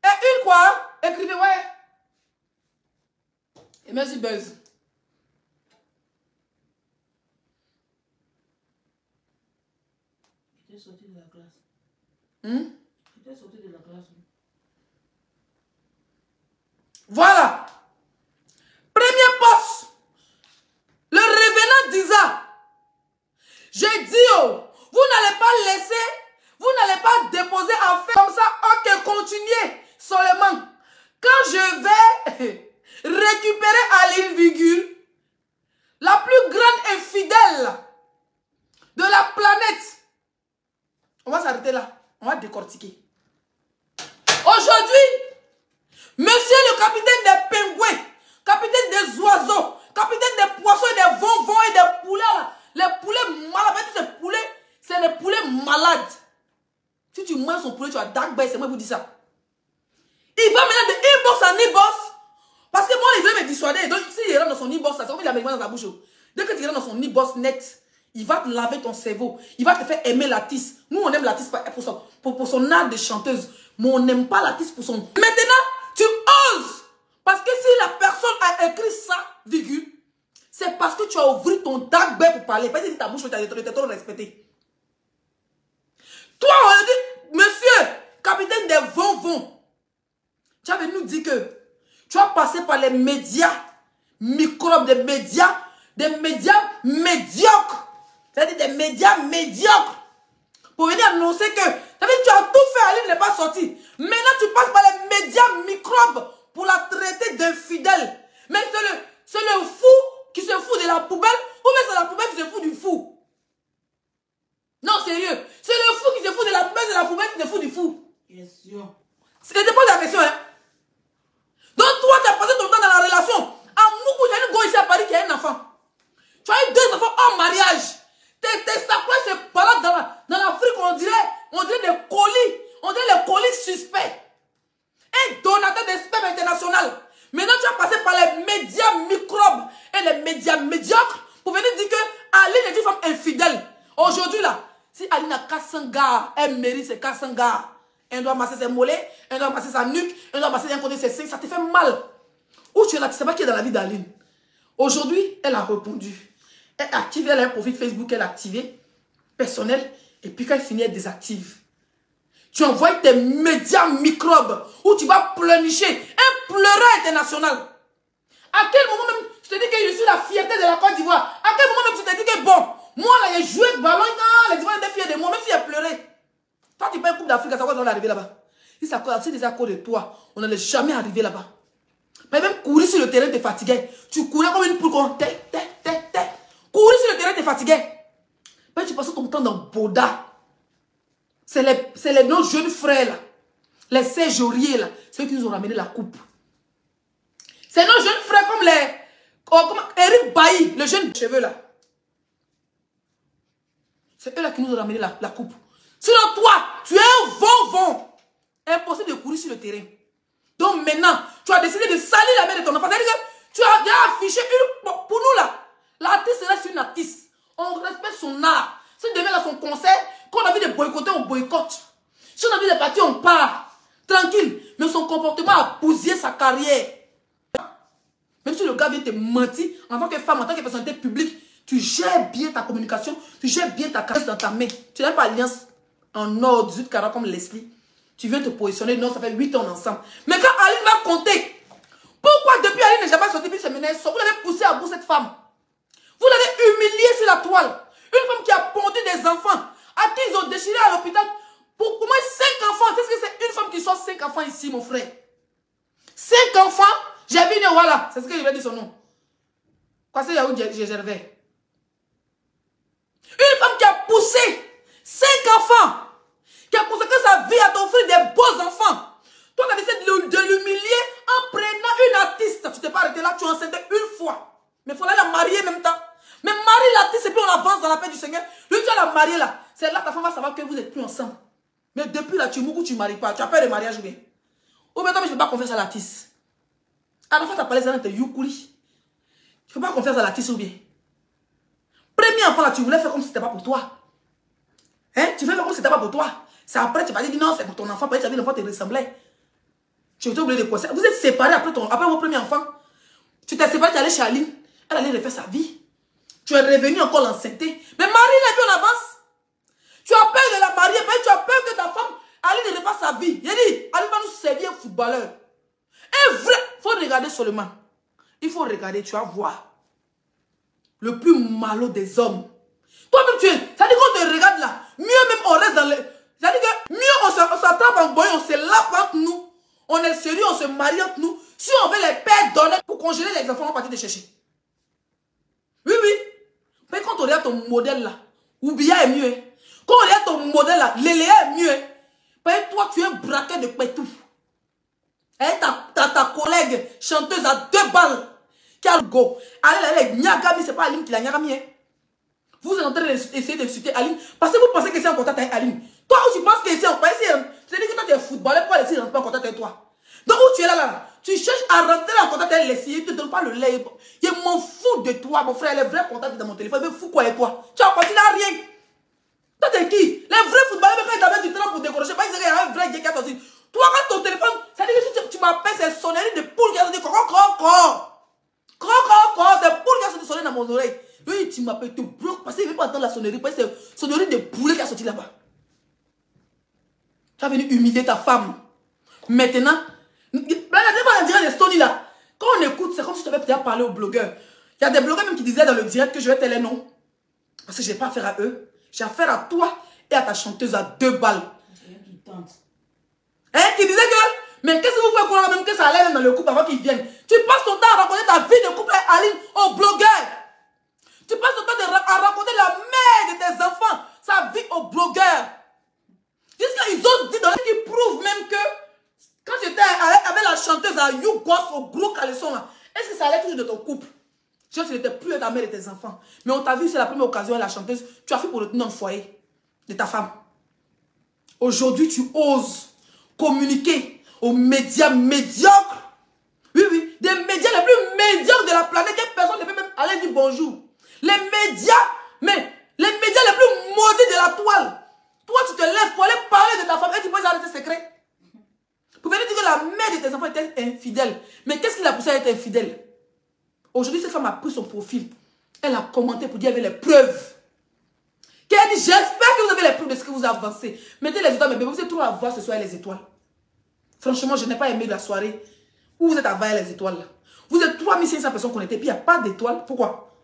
S2: Et une quoi? Écrivez, ouais. Et merci, Buzz.
S3: Il était sorti de la classe.
S2: Il
S3: était sorti de la classe.
S2: Voilà. Premier poste. Le revenant disant, j'ai dit, oh, vous n'allez pas laisser, vous n'allez pas déposer en fait comme ça. Ok, continuez seulement. Quand je vais récupérer Aline Virgule, la plus grande infidèle de la planète, on va s'arrêter là. On va décortiquer. Aujourd'hui, monsieur le capitaine des pingouins, capitaine des oiseaux, capitaine des poissons et des bonbons et des poulets, là, les poulets malades, ces poulets, c'est les poulets malades. Si tu manges son poulet, tu as dark bay, c'est moi qui vous dis ça. Il va maintenant de inbox en inbox. Parce que moi, il veut me dissuader. Donc, s'il rentre dans son inbox, ça, c'est comme il a mis dans sa bouche. Dès que tu rentres dans son inbox net, il va te laver ton cerveau. Il va te faire aimer l'artiste. Nous, on aime l'artiste pour son art de chanteuse. Mais on n'aime pas l'artiste pour son... Maintenant, tu oses. Parce que si la personne a écrit ça, virgule, c'est parce que tu as ouvert ton dark bay pour parler. Parce que ta bouche, tu as trop respecté. Toi, on dit, monsieur, capitaine des bonbons, tu avais nous dit que tu as passé par les médias, microbes des médias médiocres. C'est-à-dire des médias médiocres. Pour venir annoncer que, tu as tout fait, Aline n'est pas sortie. Maintenant, tu passes par les médias microbes pour la traiter d'infidèle. Mais c'est le fou qui se fout de la poubelle, ou bien c'est la poubelle qui se fout du fou. Non, sérieux. C'est le fou qui se fout de la poubelle, c'est la poubelle qui se fout du fou.
S3: Question.
S2: Je te pose la question, hein. Donc, toi, tu as passé ton temps dans la relation. À Moukou, il y a une go ici à Paris qui a un enfant. Tu as eu 2 enfants hors mariage. Tes testacoles se baladent dans l'Afrique, on dirait des colis. On dirait les colis suspects. Un donateur de sperme international. Maintenant, tu as passé par les médias microbes et les médias médiocres pour venir dire que Aline est une femme infidèle. Aujourd'hui, là, si Aline a 400 gars, elle mérite ses 400 gars. Elle doit masser ses mollets, elle doit masser sa nuque, elle doit masser d'un côté ses seins. Ça te fait mal. Où tu es là, tu ne sais pas qui est dans la vie d'Aline. Aujourd'hui, elle a répondu. Elle active, elle a un profil Facebook, elle a activé, personnel, et puis quand elle finit, elle désactive. Tu envoies tes médias microbes où tu vas pleurnicher un pleureur international. À quel moment même je te dis que je suis la fierté de la Côte d'Ivoire? À quel moment même tu te dis que bon, moi là j'ai joué de ballon, les Ivoiriens étaient fiers de moi, même si j'ai pleuré. Toi tu prends une coupe d'Afrique, ça va arriver là-bas. Si c'est des accords de toi, on n'allait jamais arriver là-bas. Mais même courir sur le terrain te fatiguait. Tu courais comme une poule, comme courir sur le terrain te fatiguait. Mais tu passais ton temps dans Boda. C'est nos jeunes frères là. Les Serge Aurier là. Ceux qui nous ont ramené la coupe. C'est nos jeunes frères comme les... comme Eric Bailly, le jeune cheveux là. C'est eux là qui nous ont ramené la coupe. Sinon toi, tu es un vent. Impossible de courir sur le terrain. Donc maintenant, tu as décidé de salir la mère de ton enfant. C'est-à-dire que tu as déjà affiché une... Pour nous là, l'artiste reste une artiste. On respecte son art. Si demain là son concert, quand on a envie de boycotter, on boycotte. Si on a envie de partir, on part. Tranquille. Mais son comportement a bousillé sa carrière. Même si le gars vient te mentir, en tant que femme, en tant que personnalité publique, tu gères bien ta communication, tu gères bien ta carrière dans ta main. Tu n'as pas alliance en or 18 carats comme Leslie. Tu viens te positionner, non, ça fait 8 ans ensemble. Mais quand Aline va compter, pourquoi depuis Aline n'est jamais sortie, puis c'est mené, vous l'avez poussé à bout cette femme. Vous l'avez humiliée sur la toile. Une femme qui a pondu des enfants, à qui ils ont déchiré à l'hôpital. Pour au moins 5 enfants. Qu'est-ce que c'est une femme qui sort 5 enfants ici, mon frère? 5 enfants, j'ai vu une, voilà. C'est ce que je vais dire son nom. Quoi, c'est Yahoo Gervais. Une femme qui a poussé 5 enfants. Qui a consacré sa vie à t'offrir des beaux enfants. Toi, tu as décidé de l'humilier était là, tu enceintais une fois. Mais il fallait la marier en même temps. Mais marie l'artiste et puis on avance dans la paix du Seigneur. Lui, tu as la mariée là. C'est là ta femme va savoir que vous n'êtes plus ensemble. Mais depuis là, tu mourres ou tu ne maries pas. Tu as peur de mariage ou bien. Ou bien toi, je ne fais pas confiance à l'artiste. À la fin, tu as parlé de Yukuli. Tu ne fais pas confiance à l'artiste ou bien. Premier enfant là, tu voulais faire comme si ce n'était pas pour toi. Hein? Tu fais comme si ce n'était pas pour toi. C'est après, tu vas dire non, c'est pour ton enfant. Peut-être que l'enfant te ressemblait. Tu étais oublié de quoi. Vous êtes séparés après vos premiers enfants. Tu t'es séparé, tu es allé chez Aline. Elle allait refaire sa vie. Tu es revenu encore l'enceinte. Mais marie-la puis on avance. Tu as peur de la marier, mais tu as peur que ta femme Aline ne refasse sa vie. Il dit, Aline va nous servir un footballeur. Un vrai. Il faut regarder seulement. Il faut regarder, tu vas voir. Le plus malot des hommes. Toi-même, tu es. Ça dit qu'on te regarde là. Mieux même, on reste dans le. Ça dit que mieux, on s'attrape en boy, on se lave entre nous. On est sérieux, on se marie entre nous. Si on veut les pères donner pour congeler les enfants, on va partir de chercher. Oui, oui. Mais quand on regarde ton modèle là, Oubia est mieux. Hein. Quand on regarde ton modèle là, Léléa est mieux. Hein. Mais toi, tu es un braquet de pétou. Hein, ta collègue chanteuse à 2 balles. Qui a le go. Allez, Nyagami, c'est pas Aline qui l'a Nyagami. Hein. Vous êtes en train d'essayer d'insulter Aline. Parce que vous pensez que c'est en contact avec Aline. Toi, où tu penses que c'est en contact avec Aline. C'est-à-dire que toi, tu es footballeur pour laisser rentrer en contact avec toi. Donc, où tu es là, tu cherches à rentrer en contact avec les filles, ils ne te donnent pas le lait. Je m'en fous de toi, mon frère. Les vrais contacts dans mon téléphone, je me fous quoi avec toi. Tu as continué à rien. Toi, t'es qui? Les vrais footballeurs, même quand ils avaient du temps pour décrocher, pas qu'ils avaient un vrai gars qui a aussi. Toi, quand ton téléphone, ça dit que si tu m'appelles, c'est sonnerie de poule qui a dit croc. C'est poule qui a sonné dans mon oreille. Oui, tu m'appelles, tu bloques parce qu'il ne veut pas entendre la sonnerie. Parce que c'est sonnerie de poulet qui a sorti là-bas. Tu as venu humilier ta femme. Maintenant, on dirait des stories là. Quand on écoute, c'est comme si tu avais peut-être parlé aux blogueurs. Il y a des blogueurs même qui disaient dans le direct que je vais te les noms. Parce que je n'ai pas affaire à eux. J'ai affaire à toi et à ta chanteuse à 2 balles. Hein, qui disait que, mais qu'est-ce que vous pouvez croire même que ça allait dans le couple avant qu'ils viennent? Tu passes ton temps à raconter ta vie de couple avec Aline aux blogueurs. Tu passes ton temps à raconter la mère de tes enfants, sa vie aux blogueurs. Jusqu'à ils osent dire dans les qui prouvent même que quand j'étais avec la chanteuse à You Goss au gros caleçon là, est-ce que ça allait toujours de ton couple? Tu n'étais plus ta mère et tes enfants. Mais on t'a vu, c'est la première occasion à la chanteuse. Tu as fait pour le tenir dans le foyer de ta femme. Aujourd'hui, tu oses communiquer aux médias médiocres. Oui, oui, des médias les plus médiocres de la planète. Que personne ne peut même aller dire bonjour. Les médias, mais les médias les plus maudits de la toile. Toi, tu te lèves pour aller parler de ta femme et tu peux arrêter tes secrets. Vous venez dire que la mère de tes enfants était infidèle. Mais qu'est-ce qui l'a poussé à être infidèle? Aujourd'hui, cette femme a pris son profil. Elle a commenté pour dire qu'il y avait les preuves. Qu'elle dit, j'espère que vous avez les preuves de ce que vous avancez. Mettez les étoiles, mais bébé, vous êtes trop à voir ce soir les étoiles. Franchement, je n'ai pas aimé la soirée où vous êtes à voir les étoiles. Là. Vous êtes 3500 personnes connectées, puis il n'y a pas d'étoiles. Pourquoi?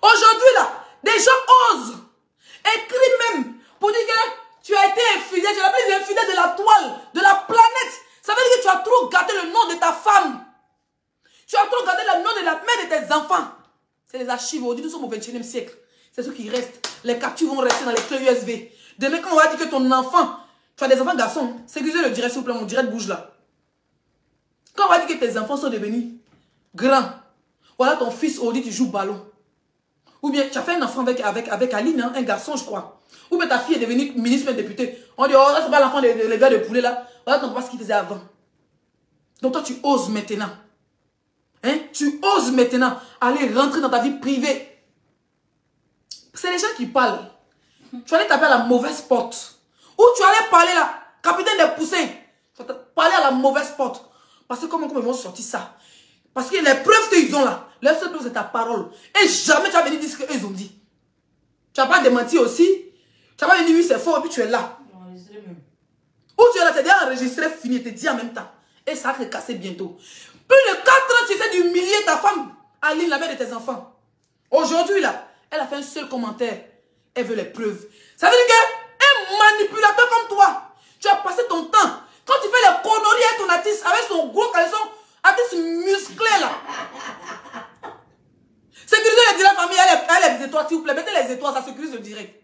S2: Aujourd'hui, là, des gens osent écrire même pour dire que tu as été infidèle. Tu es la plus infidèle de la toile, de la planète. Ça veut dire que tu as trop gâté le nom de ta femme. Tu as trop gâté le nom de la mère de tes enfants. C'est les archives. Aujourd'hui, nous sommes au 21e siècle. C'est ce qui reste. Les captures vont rester dans les clés USB. Demain, quand on va dire que ton enfant, tu as des enfants garçons, sécurisez le direct, s'il vous plaît, mon direct bouge là. Quand on va dire que tes enfants sont devenus grands, voilà ton fils, aujourd'hui, tu joues ballon. Ou bien, tu as fait un enfant avec Aline, hein, un garçon, je crois. Ou bien ta fille est devenue ministre député. On dit, oh, là, c'est pas l'enfant des gars de poulet là. Voilà ton papa ce qu'il faisait avant. Donc toi, tu oses maintenant. Hein? Tu oses maintenant aller rentrer dans ta vie privée. C'est les gens qui parlent. Tu allais taper à la mauvaise porte. Ou tu allais parler là, capitaine des poussins. Tu vas parler à la mauvaise porte. Parce que comment ils vont sortir ça? Parce que les preuves qu'ils ont là, leur seule preuve c'est ta parole. Et jamais tu vas venir dire ce qu'ils ont dit. Tu n'as pas démenti aussi. Tu vas venir dire oui c'est faux et puis tu es là. Ou tu es là, tu es déjà enregistré, fini, tu te dis en même temps. Et ça va te casser bientôt. Plus de 4 ans, tu essaies d'humilier ta femme, Aline, la mère de tes enfants. Aujourd'hui, là, elle a fait un seul commentaire. Elle veut les preuves. Ça veut dire qu'un manipulateur comme toi, tu as passé ton temps. Quand tu fais les conneries avec ton artiste, avec son gros caleçon, artiste musclé là. Sécurisez le direct, famille, elle les étoiles, s'il vous plaît. Mettez les étoiles, ça sécurise le direct.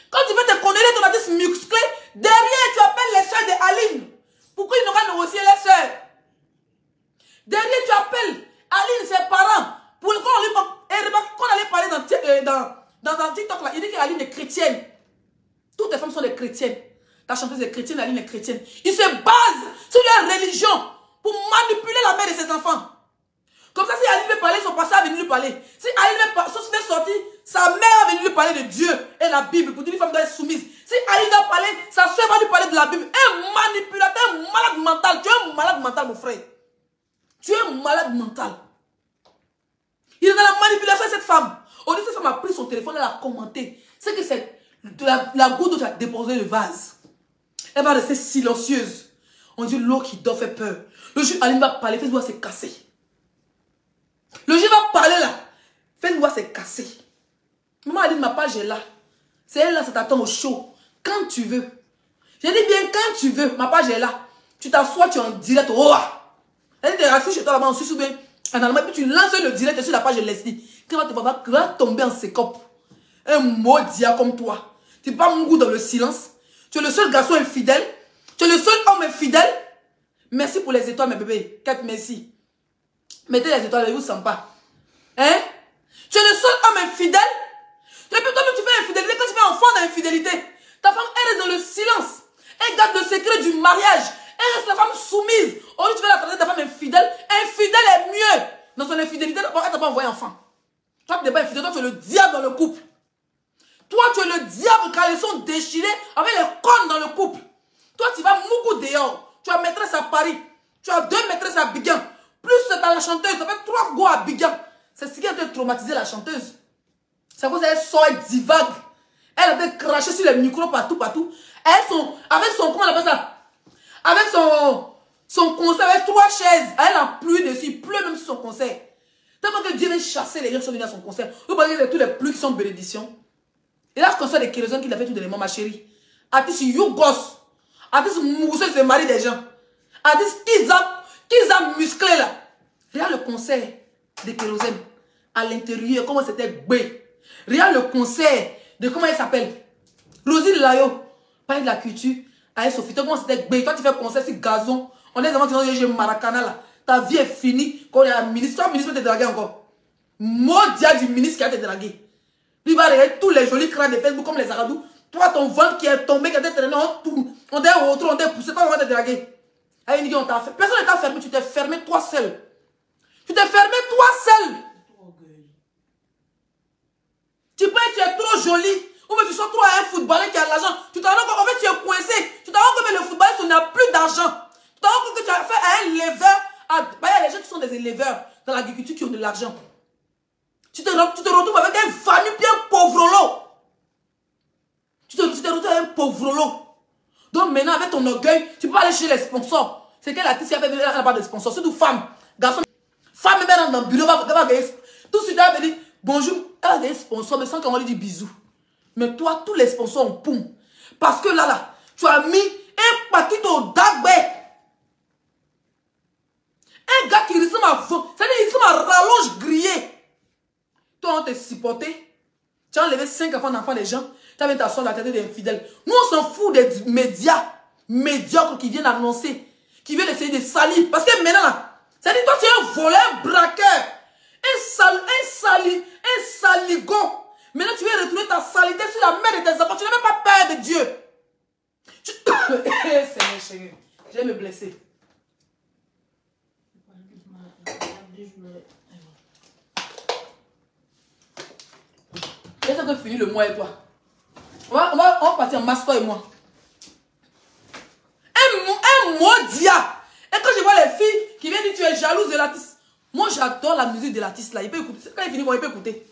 S2: Quand tu fais tes conneries avec ton artiste musclé, derrière, tu appelles les soeurs de Aline. Pourquoi ils n'ont pas négocié les soeurs? Derrière, tu appelles Aline, ses parents, pour qu'on allait parler dans TikTok, là, il dit qu'Aline est chrétienne. Toutes les femmes sont des chrétiennes. La chanteuse est chrétienne, Aline est chrétienne. Ils se basent sur leur religion pour manipuler la mère de ses enfants. Comme ça, si Aline veut parler, son pasteur est venu lui parler. Si Aline veut sortir, sa mère est venue lui parler de Dieu et la Bible pour dire une femme doit être soumise. Si Aline doit parler, sa soeur va lui parler de la Bible. Un manipulateur, un malade mental. Tu es un malade mental, mon frère. Tu es un malade mental. Il est dans la manipulation de cette femme. Au lieu, cette femme a pris son téléphone, elle a commenté. C'est que c'est la goutte d'eau qui a déposé le vase. Elle va rester silencieuse. On dit l'eau qui dort fait peur. Le jour Aline va parler, Facebook va se casser. Le jour va parler là, Facebook va se casser. Maman Aline, ma page est là. C'est elle là, ça t'attend au show. Quand tu veux. Je dis bien quand tu veux, ma page est là. Tu t'assois, tu es en direct. Oh! Elle est assise chez toi là-bas en Suisse ou bien en Allemagne, puis tu lances le direct sur la page de Leslie. Qui va tomber en sécope. Un maudit comme toi. Tu n'es pas mon goût dans le silence. Tu es le seul garçon infidèle. Tu es le seul homme infidèle. Merci pour les étoiles, mes bébés. 4 merci. Mettez les étoiles, je ne vous sens pas. Hein? Tu es le seul homme infidèle. Et puis toi, tu fais infidélité. Quand tu fais enfant d'infidélité, ta femme, elle reste dans le silence. Elle garde le secret du mariage. Elle reste la femme soumise. Au lieu tu veux la traiter ta femme infidèle. Infidèle est mieux. Dans son infidélité, elle t'a pas envoyé enfant. Toi, tu n'es pas infidèle. Toi, tu es le diable dans le couple. Toi, tu es le diable quand ils sont déchirés avec les cornes dans le couple. Toi, tu vas moucou dehors. Tu as maîtresse à Paris. Tu as 2 maîtresses à Abidjan. Plus dans la chanteuse. Ça fait 3 go à Abidjan. C'est ce qui a été traumatisé la chanteuse. C'est pour ça qu'elle sort, elle divague. Elle a été crachée sur les micros partout. Elles sont, avec son, comment on appelle ça? Avec son concert, avec 3 chaises. Elle a plu dessus. Il pleut même sur son concert. Tellement que Dieu vient chasser les gens qui sont venus à son concert. Vous voyez tous les pluies qui sont bénédictions. Et là, je constate des kérosones qu'il a fait tout de l'élément, ma chérie. Artiste Yougos. Artiste Mousseux, c'est le mari des gens. Artiste Kiza musclé là. Regarde le concert de kérosène. À l'intérieur, comment c'était bé. Regarde le concert de comment elle s'appelle. Rosie Layo. Parle de la culture. Avec Sophie, comment c'était bé. Toi, tu fais concert sur gazon. On est des gens qui ont dit, j'ai Maracana là. Ta vie est finie. Quand on est à ministre, toi, le ministre peut te draguer encore. Maudit du ministre qui a été dragué. Il va regarder tous les jolis crânes de Facebook comme les Aradous. Toi, ton ventre qui est tombé, qui a été traîné, on t'a poussé, toi, on va te draguer. Personne ne t'a fermé, tu t'es fermé toi seul. Tu t'es fermé toi seul. Tu penses que tu es trop joli. Ou bien tu sors trop à un footballeur qui a de l'argent. Tu te rends compte, en fait, tu es coincé. Tu te rends compte que le footballeur, tu n'as plus d'argent. Tu te rends compte que tu as fait à un éleveur. Il y a des gens qui sont des éleveurs dans l'agriculture qui ont de l'argent. Tu te retrouves avec un famille bien pauvrolo. Tu te retrouves avec un pauvrolo. Donc maintenant, avec ton orgueil, tu peux pas aller chez les sponsors. C'est quelle artiste qui a fait, elle n'a pas de sponsors. Surtout femme, garçon. Femme, même dans le bureau, elle va gagner. Tout de suite, elle va dire bonjour. Elle va gagner sponsor, mais sans qu'on lui dise bisous. Mais toi, tous les sponsors ont poum. Parce que là, tu as mis un paquet au dagbe. Un gars qui ressemble à vent. C'est-à-dire qu'il ressemble à rallonge grillée. Toi, on t'a supporté. Tu as enlevé 5 enfants d'enfants des gens. Tu as mis ta soeur dans la tête des infidèles. Nous, on s'en fout des médias médiocres qui viennent annoncer. Qui viennent essayer de salir. Parce que maintenant, là, c'est-à-dire toi, tu es un voleur, un braqueur. Un saligon. Maintenant, tu viens retrouver ta saleté sur la mère de tes enfants. Tu n'as même pas peur de Dieu. Seigneur chéri, je vais me blesser. Laisse-moi finir le mois et toi. On va partir en masse, toi et moi. Un maudit. Et quand je vois les filles qui viennent dire tu es jalouse de l'artiste. Moi, j'adore la musique de l'artiste là. Il peut écouter. Quand il finit, il peut écouter.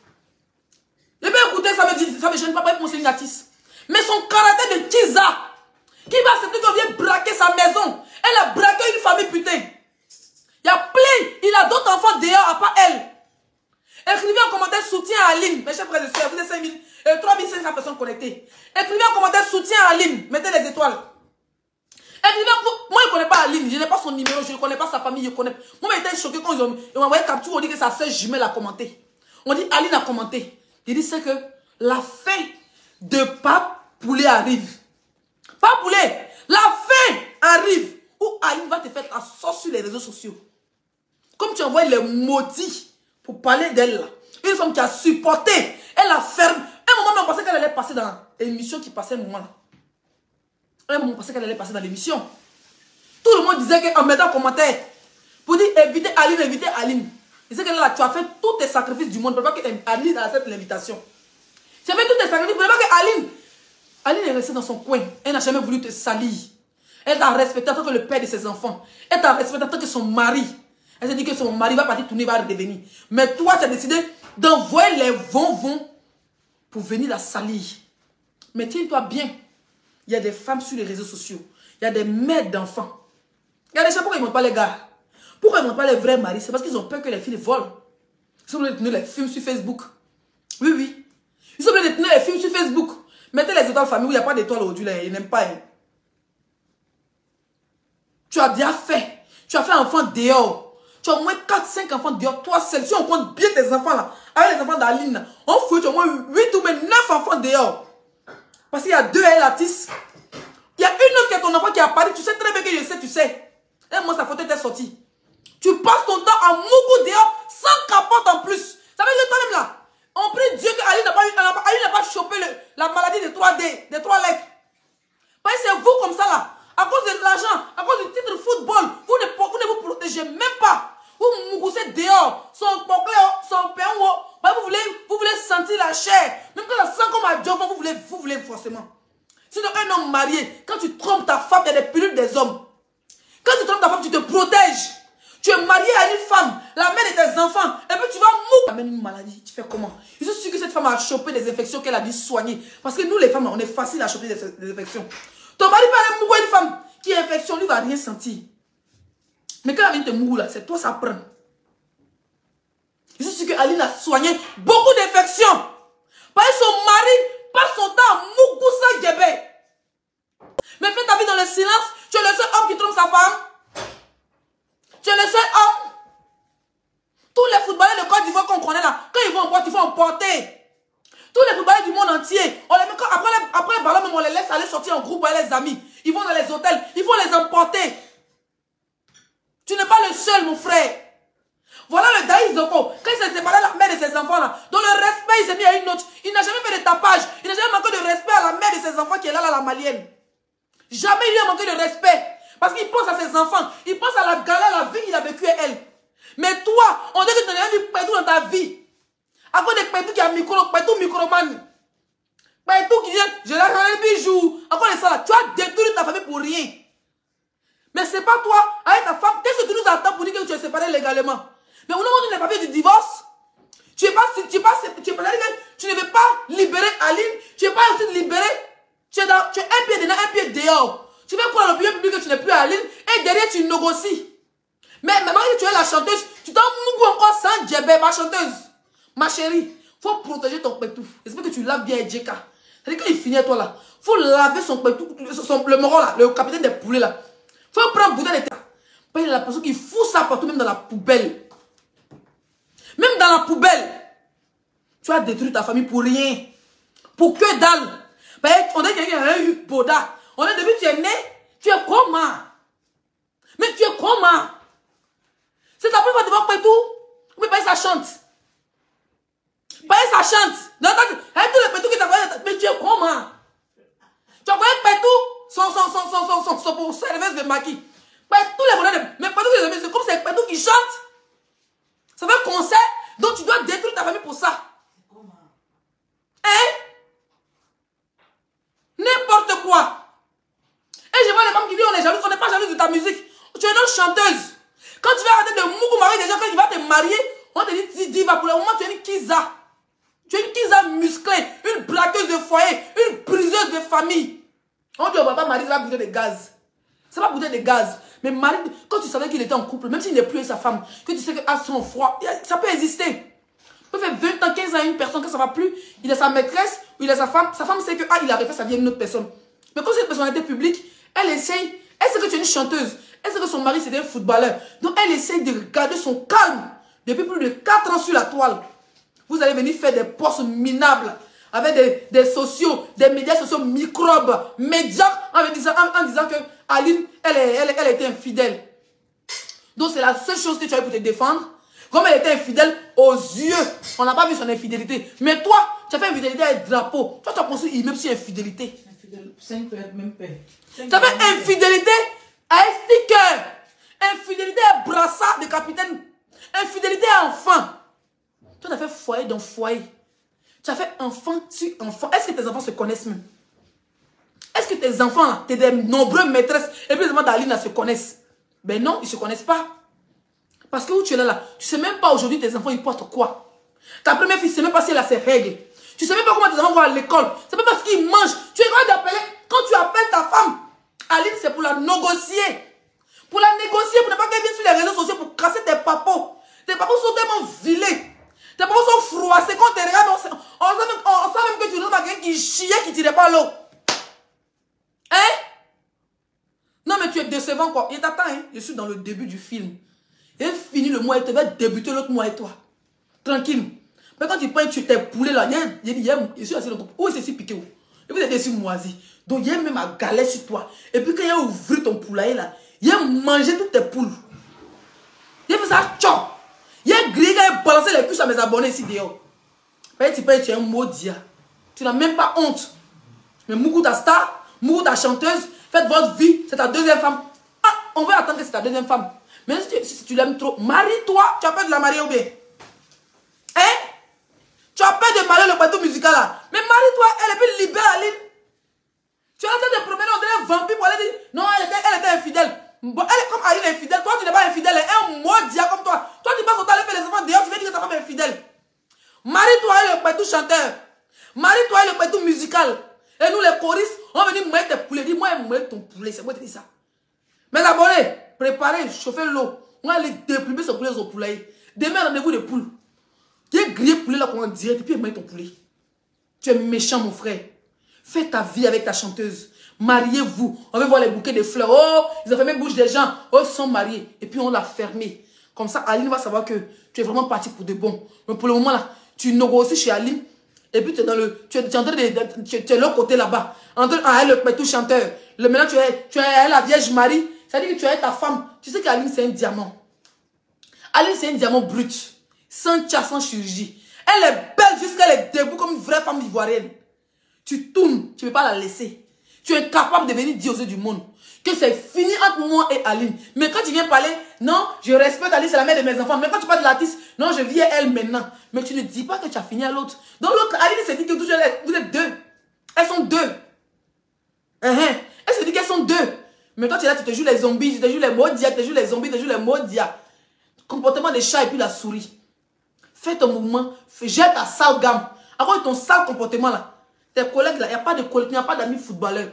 S2: Il peut écouter, ça me gêne pas pour c'est une artiste. Mais son caractère de Kiza, qui va accepter qu'on vienne braquer sa maison. Elle a braqué une famille, putain. Il y a plein. Il a d'autres enfants dehors, à part elle. Écrivez en commentaire soutien à Aline. Mes chers frères et sœurs, vous êtes 3500 personnes connectées. Écrivez en commentaire soutien à Aline. Mettez les étoiles. Écrivez, moi, je ne connais pas Aline. Je n'ai pas son numéro. Je ne connais pas sa famille. Je connais. Moi, j'étais choqué quand ils m'ont envoyé capture. On dit que sa sœur jumelle a commenté. On dit Aline a commenté. Il dit c'est que la fin de Pape Poulet arrive. Pape Poulet, la fin arrive. Où Aline va te faire ta sauce sur les réseaux sociaux. Comme tu envoies les maudits pour parler d'elle là. Une femme qui a supporté, elle a fermé. Un moment, on pensait qu'elle allait passer dans l'émission qui passait un moment là. Un moment, on pensait qu'elle allait passer dans l'émission. Tout le monde disait qu'en mettant un commentaire, pour dire évitez Aline, évitez Aline. Il disait que là, tu as fait tous tes sacrifices du monde pour pas que Aline accepte l'invitation. Tu as fait tous tes sacrifices pour pas que Aline est restée dans son coin. Elle n'a jamais voulu te salir. Elle t'a respecté en tant que le père de ses enfants. Elle t'a respecté en tant que son mari. Elle s'est dit que son mari va partir tourner, va revenir. Mais toi, tu as décidé d'envoyer les vont pour venir la salir. Mais tiens-toi bien. Il y a des femmes sur les réseaux sociaux. Il y a des mères d'enfants. Regardez, pourquoi ils ne montrent pas les gars? Pourquoi ils ne montrent pas les vrais maris? C'est parce qu'ils ont peur que les filles les volent. Ils sont obligés de tenir les films sur Facebook. Oui, oui. Ils sont obligés de tenir les films sur Facebook. Mettez les étoiles famille où il n'y a pas d'étoiles aujourd'hui, là. Ils n'aiment pas. Hein. Tu as déjà fait. Tu as fait un enfant dehors. Tu as au moins 4-5 enfants dehors. Toi seul. Si on compte bien tes enfants là, avec les enfants d'Aline, on fouille, tu as au moins 8 ou même 9 enfants dehors. Parce qu'il y a 2 elle Atis. Il y a une autre qui est ton enfant qui a apparu. Tu sais très bien que je sais, tu sais. Et moi, sa photo était sortie. Tu passes ton temps à mougou dehors sans capote en plus. Ça veut dire toi-même là. On prie Dieu qu'Aline n'a pas chopé la maladie des 3D, des 3 lettres. Parce que c'est vous comme ça là. À cause de l'argent, à cause du titre football, vous ne vous protégez même pas. Vous mougoussez dehors, son poclé, son pain, vous voulez sentir la chair. Même quand ça sent comme un job, vous voulez forcément. Sinon, un homme marié, quand tu trompes ta femme, il y a des pilules des hommes. Quand tu trompes ta femme, tu te protèges. Tu es marié à une femme, la mère de tes enfants, et puis tu vas mourir. Amène une maladie, tu fais comment? Je suis sûr que cette femme a chopé des infections qu'elle a dû soigner. Parce que nous, les femmes, on est facile à choper des infections. Ton mari peut aller mourir une femme qui a infection, lui, ne va rien sentir. Mais quand elle vient te mourir, c'est toi, ça prend. Je suis sûr qu'Aline a soigné beaucoup d'infections. Parce que son mari passe son temps à mougoussa guébé. Mais fais ta vie dans le silence. Tu es le seul homme qui trompe sa femme. Tu es le seul homme. Tous les footballeurs de Côte d'Ivoire qu'on connaît là, quand ils vont en boîte, il faut emporter. Tous les footballeurs du monde entier, on les met après le ballon, même on les laisse aller sortir en groupe avec les amis. Ils vont dans les hôtels, il faut les emporter. Tu n'es pas le seul, mon frère. Voilà le Daïs Zoko. Quand il s'est séparé de la mère de ses enfants là, dans le respect, il s'est mis à une autre. Il n'a jamais fait de tapage. Il n'a jamais manqué de respect à la mère de ses enfants qui est là, la malienne. Jamais il lui a manqué de respect. Parce qu'il pense à ses enfants. Il pense à la galère, la vie qu'il a vécue elle. Mais toi, on dit que tu n'as rien vu partout dans ta vie. À cause de Pétou qui a Pétou microman. Pétou qui vient, je l'ai un bijou. Encore de ça là, tu as détruit ta famille pour rien. Mais c'est pas toi, avec ta femme, qu'est-ce que tu nous attends pour dire que tu es séparé légalement? Mais au moment où tu n'es pas fait du divorce, tu ne veux pas libérer Aline, tu ne veux pas aussi libérer, tu es un pied dedans, un pied dehors. Tu veux prendre l'opinion publique que tu n'es plus Aline, et derrière tu négocies. Mais maintenant que tu es la chanteuse, tu t'en mouilles encore sans djébé, ma chanteuse. Ma chérie, il faut protéger ton pétou. J'espère que tu laves bien Djeka. C'est-à-dire qu'il finit à toi là, il faut laver son pétou, le moron là, le capitaine des poulets là. Il faut prendre bouteille de terre. Il y a la personne qui fout ça partout, même dans la poubelle. Même dans la poubelle. Tu as détruit ta famille pour rien. Pour que dalle. On dit qu'il y a eu Boda. On est depuis que tu es né, tu es comment? Mais tu es comment? C'est ta première fois devant Pétou. Mais pas ça chante. Pas ça chante. Dans tous les Pétou qui t'a envoyé, mais tu es comment? Tu as envoyé Pétou, son serveuse de maquis. Tous les bonheurs, mais Pétou, c'est comme c'est Pétou qui chante. Ça fait un concert, donc tu dois détruire ta famille pour ça. Hein? N'importe quoi. Et je vois les femmes qui disent on est jaloux, on n'est pas jaloux de ta musique. Tu es une chanteuse. Quand tu vas arrêter de mougou marier des gens, quand tu vas te marier, on te dit diva. Pour le moment, tu es une kiza. Tu es une kiza musclée, une braqueuse de foyer, une briseuse de famille. On dit on ne va pas marier, c'est la bouteille de gaz. C'est pas bouteille de gaz. Mais Marie, quand tu savais qu'il était en couple, même s'il n'est plus avec sa femme, que tu sais qu'elle a son froid, ça peut exister. Il peut faire 20 ans, 15 ans à une personne, que ça ne va plus, il a sa maîtresse, ou il a sa femme sait que il a refait sa vie à une autre personne. Mais quand cette personnalité publique, elle essaye, elle sait que tu es une chanteuse, elle sait que son mari c'était un footballeur. Donc elle essaye de garder son calme depuis plus de 4 ans sur la toile. Vous allez venir faire des postes minables avec des sociaux, des médias sociaux microbes, médiocres, en disant que Aline, elle était infidèle. Donc c'est la seule chose que tu as pour te défendre. Comme elle était infidèle aux yeux, on n'a pas vu son infidélité. Mais toi, tu as fait infidélité avec drapeau. Toi, tu as construit même si infidélité.
S3: Infidèle, 5 pères, même père.
S2: Tu as fait infidélité à un sticker. Infidélité à brassard de capitaine. Infidélité à enfant. Toi, tu as fait foyer dans foyer. Tu as fait enfant sur enfant. Est-ce que tes enfants se connaissent même? Est-ce que tes enfants, tu es des nombreux maîtresses, et puis les enfants d'Aline se connaissent? Ben non, ils ne se connaissent pas. Parce que où tu es là, tu ne sais même pas aujourd'hui tes enfants, ils portent quoi. Ta première fille, tu ne sais même pas si elle a ses règles. Tu ne sais même pas comment tes enfants vont à l'école. Tu ne sais même pas ce qu'ils mangent. Tu es en train d'appeler, quand tu appelles ta femme, Aline, c'est pour la négocier. Pour la négocier, pour ne pas qu'elle vienne sur les réseaux sociaux pour casser tes papos. Tes papos sont tellement vilés. Tes papos sont froissés. Quand tu regardes, on sait même que tu n'as pas quelqu'un qui chiait, qui ne tirait pas l'eau. Hein? Non, mais tu es décevant, quoi. Il t'attend, hein. Je suis dans le début du film. Et fini le mois, il te va débuter l'autre mois et toi. Tranquille. Mais quand tu prends, tu t'es poulé là, je suis assis dans ton... Où est-ce que c'est piqué? Et vous êtes dessus moisi. Donc, il y a même ma galère sur toi. Et puis, quand il a ouvert ton poulailler là, il a mangé toutes tes poules. Il a fait ça, tchon. Il a grillé, il a balancé les puces à mes abonnés ici dehors. Mais tu es un maudit. Tu n'as même pas honte. Mais Mougou ta star, Mougou ta chanteuse, faites votre vie, c'est ta deuxième femme. Ah, on va attendre que c'est ta deuxième femme. Mais si tu l'aimes trop, marie-toi. Tu as peur de la marier ou bien? Hein? Tu as peur de marier le bateau musical là. Mais marie-toi, elle est plus libérée, Aline. Tu es en train de promener, on dirait un vampire pour aller dire non, elle était infidèle. Bon, elle est comme Aline est infidèle. Toi, tu n'es pas infidèle. Elle est un maudit comme toi. Toi, tu passes au temps de faire les enfants dehors, tu veux dire que ta femme est infidèle. Marie-toi et le bateau chanteur. Marie-toi et le bateau musical. Et nous, les choristes, on va venir mouiller tes poulets. Dis-moi, mouiller ton poulet. C'est moi qui te dis ça. Mes abonnés, préparez, chauffez l'eau. On va aller déprimer ce poulet au poulet. Demain, rendez-vous de poules. Tu es grillé poulet là qu'on dirait, et puis mouiller ton poulet. Tu es méchant, mon frère. Fais ta vie avec ta chanteuse. Mariez-vous. On veut voir les bouquets de fleurs. Oh, ils ont fermé la bouche des gens. Oh, ils sont mariés. Et puis on l'a fermé. Comme ça, Aline va savoir que tu es vraiment parti pour de bon. Mais pour le moment là, tu négocies chez Aline. Et puis tu es dans le. Tu es de l'autre côté là-bas. Le tout chanteur. Maintenant tu es la Vierge Marie. C'est-à-dire que tu es ta femme. Tu sais qu'Aline c'est un diamant. Aline c'est un diamant brut. Sans tcha, sans chirurgie. Elle est belle jusqu'à elle est debout comme une vraie femme ivoirienne. Tu tournes, tu ne peux pas la laisser. Tu es incapable de venir dire aux yeux du monde que c'est fini entre moi et Aline. Mais quand tu viens parler, non, je respecte Aline, c'est la mère de mes enfants. Mais quand tu parles de l'artiste, non, je vis à elle maintenant. Mais tu ne dis pas que tu as fini à l'autre. Donc l'autre, Aline s'est dit que vous êtes deux. Elles sont deux. Elle se dit qu'elles sont deux. Mais toi, tu es là, tu te joues les zombies, tu te joues les maudias, tu te joues les zombies, tu te joues les maudias. Comportement des chats et puis la souris. Fais ton mouvement, jette ta sale gamme. À cause de ton sale comportement là. Tes collègues là, il n'y a pas de collègues, il n'y a pas d'amis footballeurs.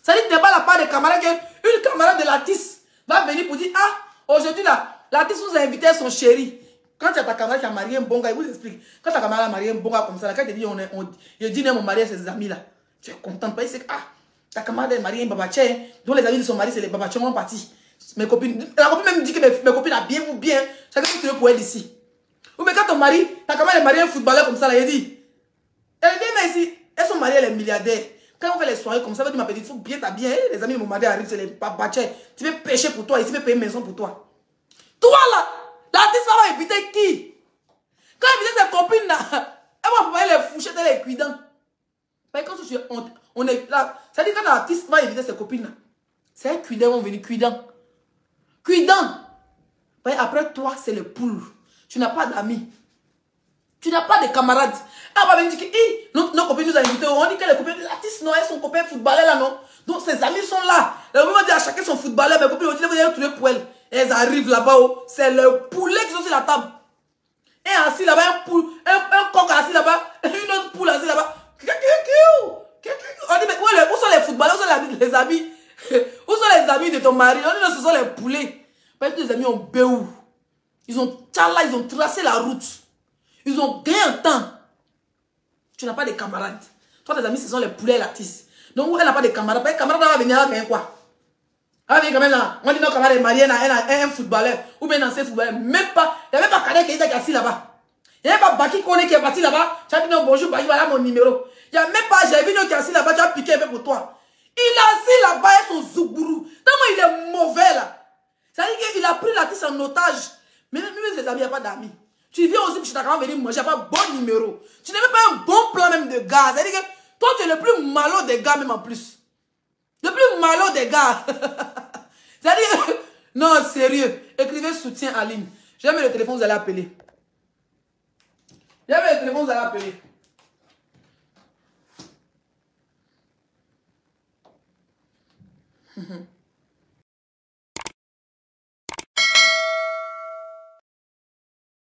S2: Ça dit que tu n'es pas la part des camarades qu'une camarade de l'artiste va venir pour dire ah, aujourd'hui là, l'artiste nous a invité à son chéri. Quand tu as ta camarade qui a marié un bon gars, il vous explique. Quand ta camarade a marié un bon gars comme ça, là, quand il te dit il dit mon marié à ses amis là, tu es content. Parce que ta camarade a marié un babaché, dont les amis de son mari, c'est les babachés qui sont partis. Mes copines, la copine même dit que mes copines habillent vous bien, chacun tu veux pour elle ici. Ou mais quand ton mari, ta camarade est marié un footballeur comme ça là, il dit, elle dit mais ici, elles sont mariées, elle est milliardaire. Quand on fait les soirées comme ça, ma petite, il faut bien t'habiller. Les amis de mon mari arrivent, c'est les babachés. Tu veux pêcher pour toi, ici, tu veux payer une maison pour toi. Toi là, l'artiste va éviter qui? Quand il invite ses copines là, elle va pouvoir les fouchettes et les cuidants. Parce que quand on est là, ça dit quand l'artiste va inviter ses copines là, c'est un cuidant, vont venir cuidant. Cuidant. Après toi, c'est le poule. Tu n'as pas d'amis. Tu n'as pas de camarades. Elle va venir dire que nos copines nous ont invités. On dit que les copines de l'artiste, non, elles sont copains footballeurs là, non. Donc ses amis sont là. Les copines vont dire à chacun son footballeur. Mes copines vont dire, vous allez trouver pour elles. Elles arrivent là-bas, c'est le poulet qui sont sur la table. Et assis là-bas, un coq assis là-bas, une autre poule assis là-bas. On dit, mais où sont les footballeurs, où sont les amis? Où sont les amis de ton mari? On dit, non, ce sont les poulets. Parce que les amis ont béou. Ils ont tracé la route. Ils ont gagné un temps. Tu n'as pas de camarades. Toi, tes amis, ce sont les poulets et l'artiste. Donc, elle n'a pas de camarades. Les camarades vont venir, elle va gagner quoi? Elle va venir quand même là. On dit, non, camarade est marié, elle a un footballeur. Ou bien un ancien footballeur. Même pas. Il n'y a même pas Kader qui est assis là-bas. Il n'y a pas Baki Kone qui est parti là-bas. Tu as dit non, bonjour Baki, voilà mon numéro. Il n'y a même pas Javino qui est assis là-bas, tu as piqué un peu pour toi. Il est assis là-bas et son zougourou. Tellement il est mauvais là. C'est-à-dire qu'il a pris l'artiste en otage. Mais même ses amis, il n'y a pas d'amis. Tu viens aussi, tu t'as quand même venu manger, il n'y a pas bon numéro. Tu n'as même pas un bon plan même de gars. C'est-à-dire que toi, tu es le plus malot des gars même en plus. Le plus malot des gars. C'est-à-dire, non, sérieux. Écrivez soutien à Aline. J'ai mis le téléphone, vous allez appeler. J'ai mis le téléphone, vous allez appeler.